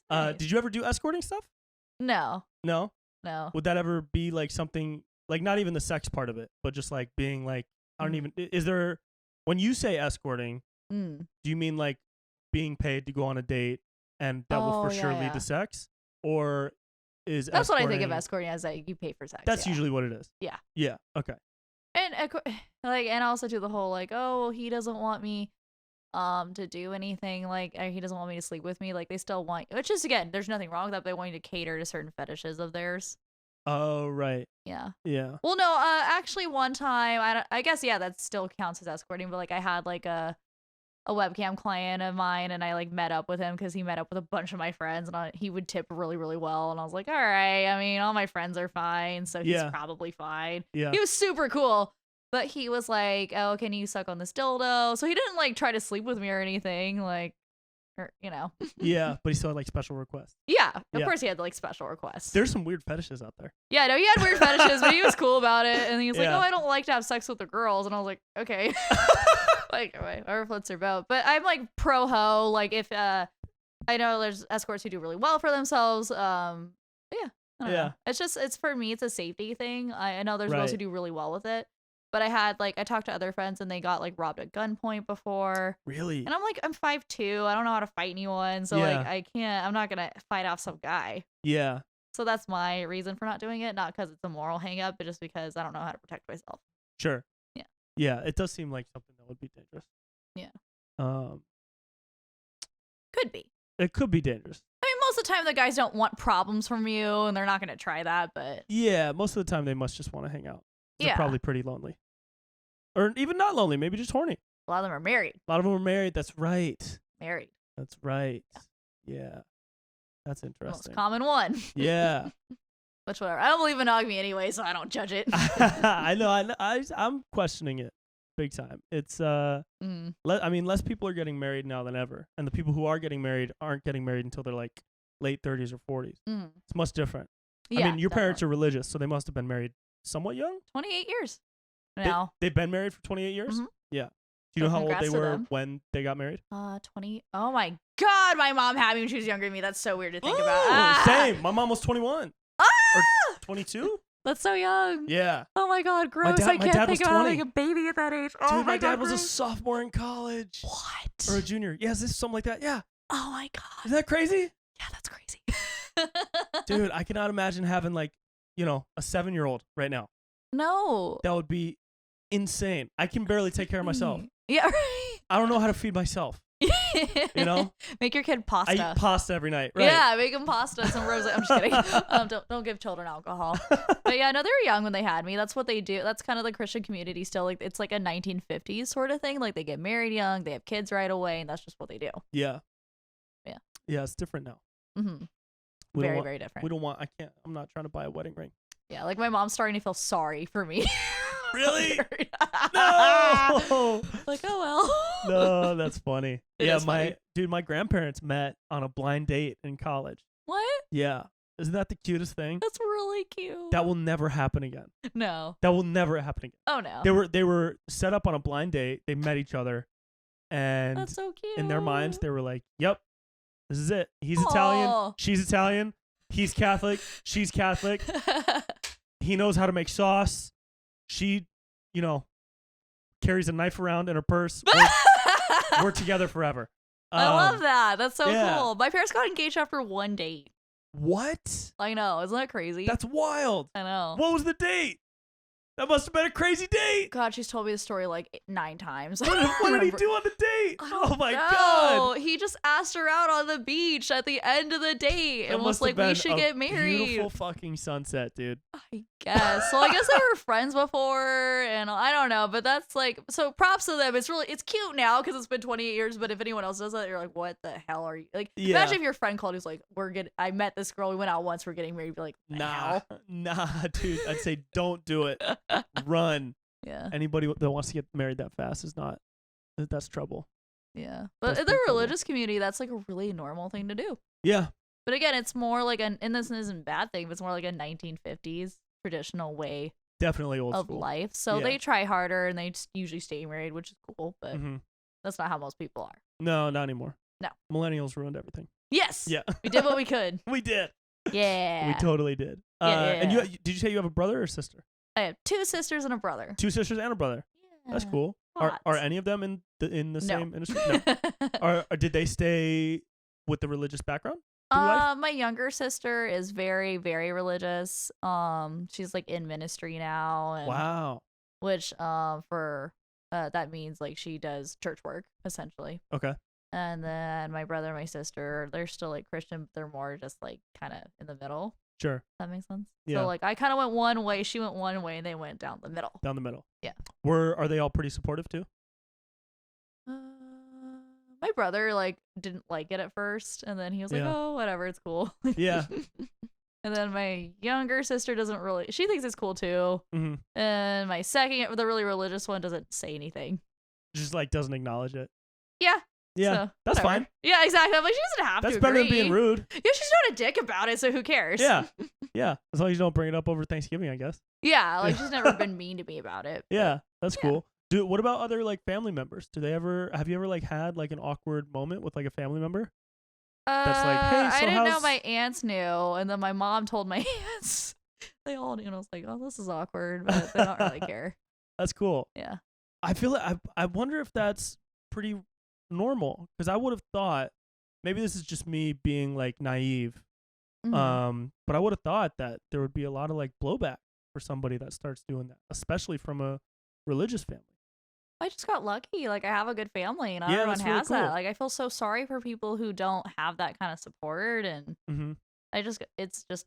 Nice. Did you ever do escorting stuff? No. No? Would Would that ever be like something like not even the sex part of it, but just like being like I don't even is there when you say escorting, do you mean like being paid to go on a date and that will for sure lead to sex? Or is That's what I think of escorting- escorting as like you pay for sex. That's yeah. usually what it is. Yeah. Yeah. Okay. And like and also do the whole like, oh well, he doesn't want me to do anything, like he doesn't want me to sleep with me, like they still want, which is again, there's nothing wrong with that, they want you to cater to certain fetishes of theirs. Oh, right. Yeah. Yeah. Well, no, actually one time, I guess, yeah, that still counts as escorting, but like I had like a webcam client of mine, and I like met up with him because he met up with a bunch of my friends, and he would tip really, really well, and I was like, all right, I mean, all my friends are fine, so he's probably fine. Yeah. He was super cool, but he was like, oh, can you suck on this dildo? So he didn't like try to sleep with me or anything, like, or, you know. Yeah, but he still had like special requests. Yeah, of Yeah. course he had like special requests. There's some weird fetishes out there. Yeah, no, he had weird fetishes, but he was cool about it. And he was like, Yeah. oh, I don't like to have sex with the girls. And I was like, okay. Like, whatever floats your boat. But I'm like pro ho. Like, if I know there's escorts who do really well for themselves. Yeah. I don't know. It's just, it's for me, it's a safety thing. I know there's girls who Right. do really well with it. But I talked to other friends and they got like robbed at gunpoint before. Really? And I'm like, I'm 5'2". I don't know how to fight anyone. So Yeah. like, I'm not going to fight off some guy. Yeah. So that's my reason for not doing it. Not because it's a moral hang up, but just because I don't know how to protect myself. Sure. Yeah. Yeah, it does seem like something that would be dangerous. Yeah. Could be. It could be dangerous. I mean, most of the time the guys don't want problems from you and they're not going to try that, but Yeah, most of the time they must just want to hang out. They're yeah. probably pretty lonely. Or even not lonely, maybe just horny. A lot of them are married. A lot of them are married. That's right. Married. That's right. Yeah. That's Most interesting. common one. Yeah. Which whatever. I don't believe in monogamy anyway, so I don't judge it. I know. I'm questioning it big time. It's I mean, less people are getting married now than ever, and the people who are getting married aren't getting married until they're like late 30s or 40s. It's much different. Yeah, I mean, your parents definitely. are religious, so they must have been married somewhat young. 28 years now. They've been married for 28 years. Mhm. Yeah. Do you know how old congrats they to were them. when they got married? 20. Oh my God, my mom had me when she was younger than me. That's so weird to think Oh, about. Same. My mom was 21 Ah! or 22. That's so young. Yeah. Oh my God, gross. dad- I my can't dad think was about 20. having a baby at that age. Oh Dude, my dad God, was a gross. sophomore in college. What? Or a junior. Yeah, is this something like that? Yeah. Oh my God. Isn't that crazy? Yeah, that's crazy. Dude, I cannot imagine having like, a 7-year-old right now. No. That would be insane. I can barely take care of myself. Yeah, right. I don't know how to feed myself. Make your kid pasta. I eat pasta every night. Right. Yeah, make them pasta. Some rose. I'm just kidding. Don't give children alcohol. But yeah, no, they were young when they had me. That's what they do. That's kind of the Christian community still. Like it's like a 1950s sort of thing. Like they get married young, they have kids right away, and that's just what they do. Yeah. Yeah. Yeah, it's different now. Mm-hmm. We don't Very, want- very different. We don't want. I'm not trying to buy a wedding ring. Yeah, like my mom's starting to feel sorry for me. Really? No. Like, oh well. No, that's funny. It Yeah, is funny. my grandparents met on a blind date in college. What? Yeah. Isn't that the cutest thing? That's really cute. That will never happen again. No. That will never happen again. Oh no. They were set up on a blind date. They met each other, and That's so cute. in their minds they were like, "Yep, this is it. He's Italian. Aw. She's Italian. He's Catholic. She's Catholic. He knows how to make sauce. She, carries a knife around in her purse. We're together forever." I love that. That's so yeah. cool. My parents got engaged after one date. What? I know. Isn't that crazy? That's wild. I know. What was the date? That must have been a crazy date. God, she's told me the story like 9 times. What did he do on the date? Oh my God. He just asked her out on the beach at the end of the date and was like, we should get married. Beautiful fucking sunset, dude. I guess. So I guess they were friends before, and I don't know, but that's like, so props to them. It's cute now because it's been 28 years, but if anyone else does that, you're like, what the hell are you? Like, imagine if your friend called who's like, I met this girl, we went out once, we're getting married. You'd be like, nah, dude. I'd say don't do it. Run. Yeah. Anybody that wants to get married that fast that's trouble. Yeah. But in the religious community, that's like a really normal thing to do. Yeah. But again, it's more like and this isn't a bad thing, but it's more like a 1950s traditional way definitely old of school life. So they try harder and they usually stay married, which is cool, but that's not how most people are. No, not anymore. No. Millennials ruined everything. Yes. Yeah. We did what we could. We did. Yeah. We totally did. And did you say you have a brother or sister? I have 2 sisters and a brother. 2 sisters and a brother. Yeah. That's cool. Are any of them in the same industry? No. Or did they stay with the religious background? My younger sister is very, very religious. She's like in ministry now. And, wow. Which for that means like she does church work essentially. Okay. And then my brother and my sister, they're still like Christian, but they're more just like kind of in the middle. Sure. That makes sense. Yeah. So like I kind of went one way, she went one way, and they went down the middle. Down the middle. Yeah. Are they all pretty supportive too? My brother like didn't like it at first, and then he was like, "Oh, whatever, it's cool." Yeah. And then my younger sister doesn't really. She thinks it's cool too. Mm-hmm. And my second, the really religious one, doesn't say anything. Just like doesn't acknowledge it. Yeah. Yeah. So, that's whatever. fine. Yeah, exactly. I'm like, she doesn't have that's to. That's better agree. than being rude. Yeah, she's not a dick about it, so who cares? Yeah. Yeah. As long as you don't bring it up over Thanksgiving, I guess. Yeah, like she's never been mean to me about it. Yeah, that's cool. Dude, what about other like family members? Have you ever like had like an awkward moment with like a family member? That's like, hey, so I didn't know my aunts knew, and then my mom told my aunts. They all knew, and I was like, oh, this is awkward, but they don't really care. That's cool. Yeah. I feel like I wonder if that's pretty normal, because I would have thought, maybe this is just me being like naive, but I would have thought that there would be a lot of like blowback for somebody that starts doing that, especially from a religious family. I just got lucky. Like, I have a good family, and not everyone has that. Like, I feel so sorry for people who don't have that kind of support, and it's just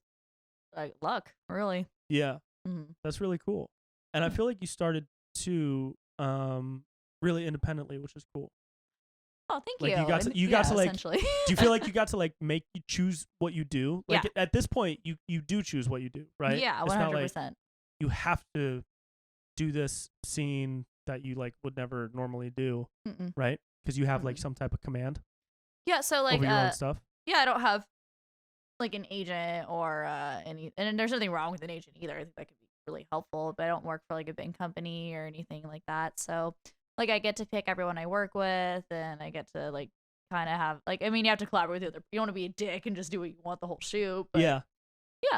like luck, really. Yeah, that's really cool. And I feel like you started to really independently, which is cool. Oh, thank like you. You got to like. Do you feel like you got to like make you choose what you do? Like at this point, you do choose what you do, right? Yeah, 100%. It's not like you have to do this scene that you like would never normally do, right? Because you have like some type of command. Yeah, so like over your own stuff. Yeah, I don't have like an agent or any, and there's nothing wrong with an agent either. I think that could be really helpful, but I don't work for like a big company or anything like that. So like I get to pick everyone I work with, and I get to like kind of have like, I mean, you have to collaborate with other. You don't want to be a dick and just do what you want the whole shoot. But yeah,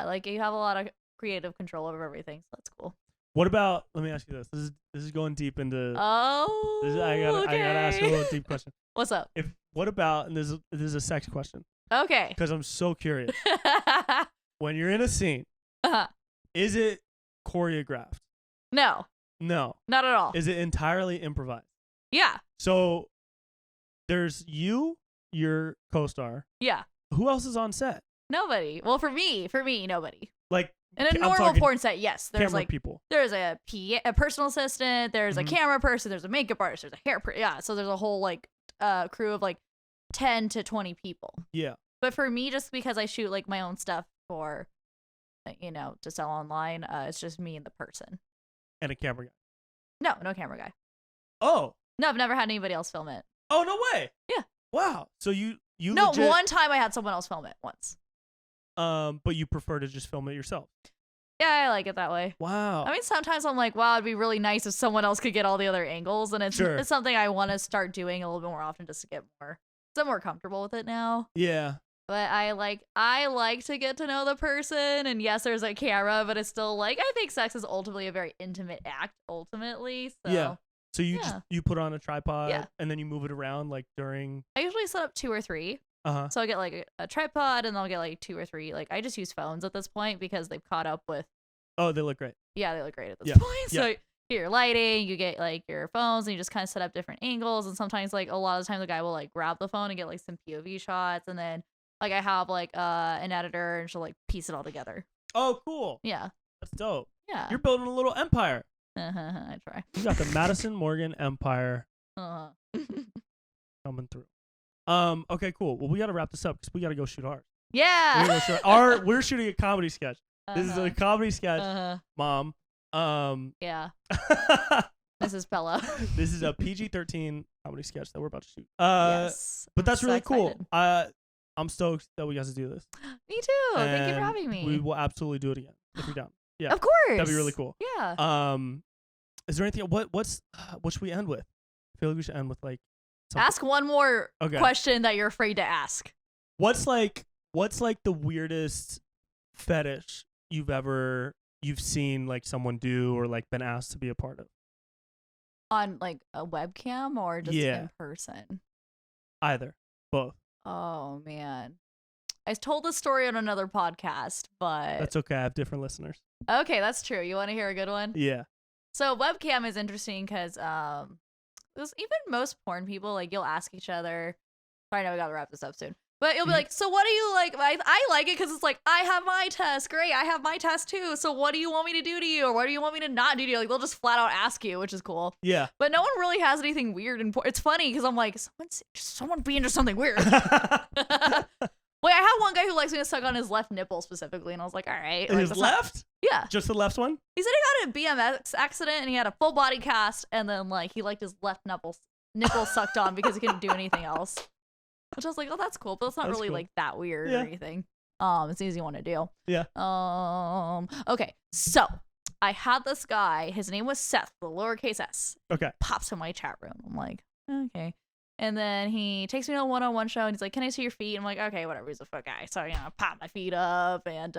like you have a lot of creative control over everything, so that's cool. What about? Let me ask you this. This is going deep into. Oh. I gotta ask you a little deep question. What's up? What about? And this is a sex question. Okay. Because I'm so curious. When you're in a scene, is it choreographed? No. No. Not at all. Is it entirely improvised? Yeah. So there's you, your co-star. Yeah. Who else is on set? Nobody. Well, for me, nobody. Like. In a normal porn set, yes. There's like people. There's a personal assistant, there's a camera person, there's a makeup artist, there's a hair person. Yeah, so there's a whole like crew of like 10 to 20 people. Yeah. But for me, just because I shoot like my own stuff for, to sell online, it's just me and the person. And a camera guy. No camera guy. Oh. No, I've never had anybody else film it. Oh, no way. Yeah. Wow. So you No, legit... one time I had someone else film it once. But you prefer to just film it yourself. Yeah, I like it that way. Wow. I mean, sometimes I'm like, wow, it'd be really nice if someone else could get all the other angles, and it's something I want to start doing a little bit more often just to get more. So I'm more comfortable with it now. Yeah. But I like to get to know the person, and yes, there's a camera, but it's still like, I think sex is ultimately a very intimate act. Ultimately, so yeah. So you put on a tripod, Yeah. and then you move it around like during. I usually set up 2 or 3. So I'll get like a tripod, and I'll get like 2 or 3. Like I just use phones at this point because they've caught up with. Oh, they look great. Yeah, they look great at this Yeah. point. Yeah. So you get your lighting, you get like your phones, and you just kind of set up different angles. And sometimes like a lot of the time the guy will like grab the phone and get like some POV shots, and then like I have like an editor and she'll like piece it all together. Oh, cool. Yeah. That's dope. Yeah. You're building a little empire. I try. You got the Madison Morgan empire coming through. Okay, cool. Well, we got to wrap this up because we got to go shoot ours. Yeah. We're shooting a comedy sketch. This is a comedy sketch, Mom. Yeah. Mrs. Pella. This is a PG-13 comedy sketch that we're about to shoot. Yes. But that's I'm really so cool. excited. I'm stoked that we got to do this. Me too. Thank you for And having me. We will absolutely do it again if you're down. Yeah. Of course. That'd be really cool. Yeah. Is there anything? What should we end with? I feel like we should end with like. Something. Ask one more question that you're afraid to ask. What's like the weirdest fetish you've seen like someone do or like been asked to be a part of? On like a webcam or just in person? Either. Both. Oh man. I told this story on another podcast, but that's okay. I have different listeners. Okay, that's true. You want to hear a good one? Yeah. So webcam is interesting because even most porn people, like, you'll ask each other. I know we gotta wrap this up soon, but you'll be like, so what do you like? I like it because it's like, I have my test. Great, I have my test too. So what do you want me to do to you, or what do you want me to not do to you? Like, they'll just flat out ask you, which is cool. Yeah. But no one really has anything weird in porn. It's funny because I'm like, someone be into something weird. Wait, I had one guy who likes me to suck on his left nipple specifically, and I was like, all right. Like, his left? Yeah. Just the left one? He said he got in a BMX accident, and he had a full body cast, and then, like, he liked his left nipple sucked on because he couldn't do anything else. Which I was like, oh, that's cool, but it's not really, cool. Like, that weird or anything. It's an easy one to do. Yeah. Okay, so I had this guy. His name was Seth, the lowercase s. Okay. Pops in my chat room. I'm like, okay. And then he takes me to a one-on-one show, and he's like, can I see your feet? I'm like, okay, whatever, he's a fuck guy. So, I pop my feet up, and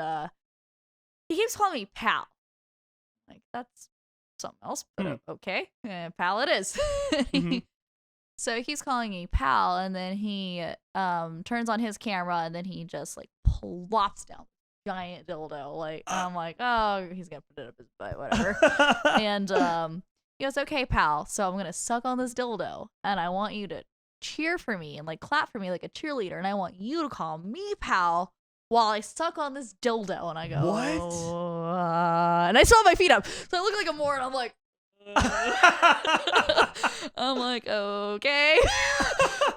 he keeps calling me pal. Like, that's something else, but okay. Pal it is. Mm-hmm. So he keeps calling me pal, and then he turns on his camera, and then he just, like, plops down giant dildo. Like, I'm like, oh, he's gonna put it up his butt, whatever. And he goes, okay, pal, so I'm gonna suck on this dildo, and I want you to cheer for me and like clap for me like a cheerleader, and I want you to call me pal while I suck on this dildo. And I go, what? And I still have my feet up, so I look like a moron. I'm like, I'm like, okay.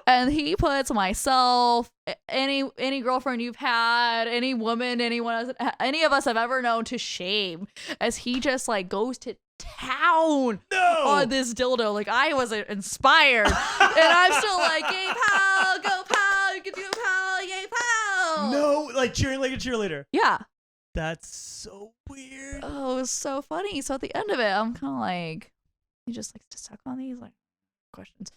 And he puts myself, any girlfriend you've had, any woman, any of us have ever known, to shame, as he just like goes to town on this dildo. Like, I was inspired, and I'm still like, yay pal, go pal, you can do it, pal, yay pal. No, like cheering like a cheerleader. Yeah. That's so weird. Oh, it was so funny. So at the end of it, I'm kind of like, he just likes to suck on these, like, questions.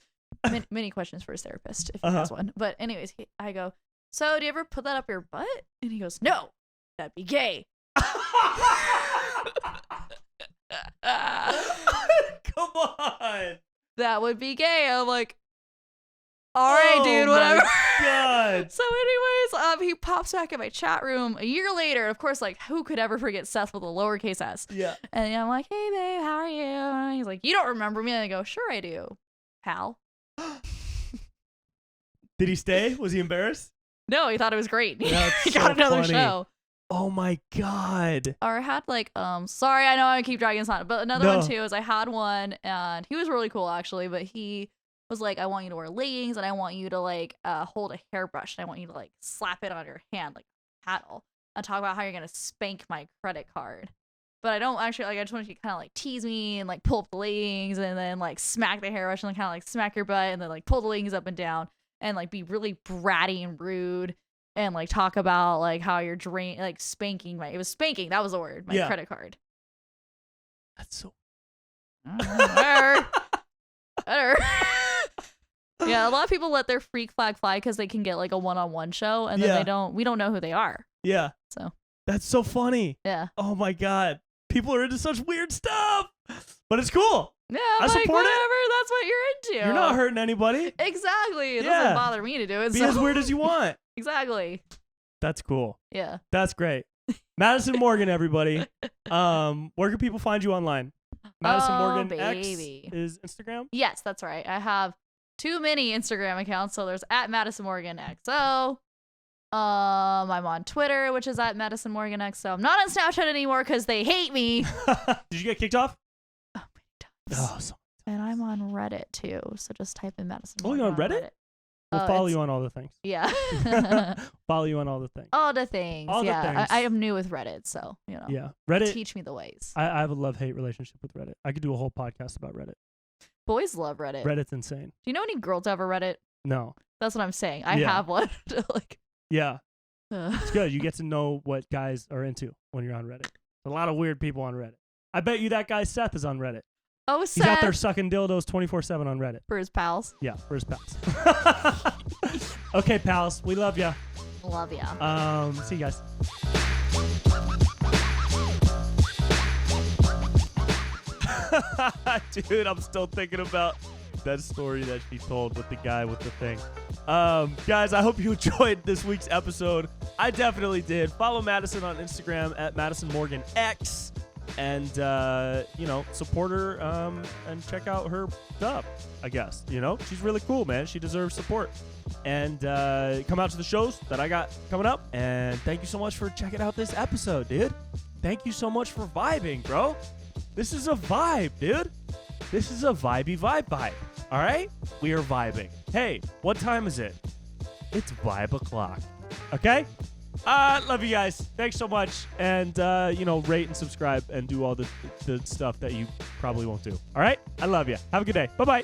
Many questions for his therapist, if he has one. But anyways, I go, so do you ever put that up your butt? And he goes, no, that'd be gay. Come on. That would be gay. I'm like, all right, dude, whatever. God. So anyways, he pops back in my chat room a year later. Of course, like, who could ever forget Seth with a lowercase s? Yeah. And I'm like, hey, babe, how are you? And he's like, you don't remember me? And I go, sure I do, pal. Did he stay? Was he embarrassed? No, he thought it was great. He got so another funny. show. Oh my God. Or I had like, sorry, I know I keep dragging this on, but another one too is I had one, and he was really cool actually, but he was like, I want you to wear leggings, and I want you to like hold a hairbrush, and I want you to like slap it on your hand like a paddle, and talk about how you're gonna spank my credit card. But I don't actually, like, I just want you to kind of like tease me and like pull up the leggings, and then like smack the hairbrush, and then kind of like smack your butt, and then like pull the leggings up and down, and like be really bratty and rude. And like talk about like how you're spanking it was spanking, that was the word, my credit card. That's so better. Yeah, a lot of people let their freak flag fly because they can get like a one-on-one show, and then we don't know who they are. Yeah. So that's so funny. Yeah. Oh my God. People are into such weird stuff. But it's cool. Yeah, I support whatever, it. that's what you're into. You're not hurting anybody. Exactly. It doesn't bother me to do it. Be as weird as you want. Exactly. That's cool. Yeah. That's great. Madison Morgan, everybody. Where can people find you online? Madison Morgan baby. X is Instagram? Yes, that's right. I have too many Instagram accounts. So there's at Madison Morgan XO. I'm on Twitter, which is at Madison Morgan XO. I'm not on Snapchat anymore because they hate me. Did you get kicked off? Oh, many times. Oh, so. And I'm on Reddit too. So just type in Madison Oh, Morgan. you're on Reddit? We'll follow you on all the things. Yeah. Follow you on all the things. All the things. All the yeah. things. I am new with Reddit, so, Yeah. Reddit. teach me the ways. I have a love-hate relationship with Reddit. I could do a whole podcast about Reddit. Boys love Reddit. Reddit's insane. Do you know any girls have a Reddit? No. That's what I'm saying. I Yeah. have one. Like, Yeah. It's good. You get to know what guys are into when you're on Reddit. A lot of weird people on Reddit. I bet you that guy Seth is on Reddit. Oh, He's out there Seth. sucking dildos 24/7 on Reddit. For his pals. Yeah, for his pals. Okay, pals. We love ya. Love ya. See you guys. Dude, I'm still thinking about that story that she told with the guy with the thing. Guys, I hope you enjoyed this week's episode. I definitely did. Follow Madison on Instagram at Madison Morgan X. And, support her and check out her stuff, I guess. She's really cool, man. She deserves support. And come out to the shows that I got coming up. And thank you so much for checking out this episode, dude. Thank you so much for vibing, bro. This is a vibe, dude. This is a vibey vibe. All right? We are vibing. Hey, what time is it? It's vibe o'clock. Okay? Love you guys. Thanks so much. And, rate and subscribe and do all the stuff that you probably won't do. All right? I love you. Have a good day. Bye-bye.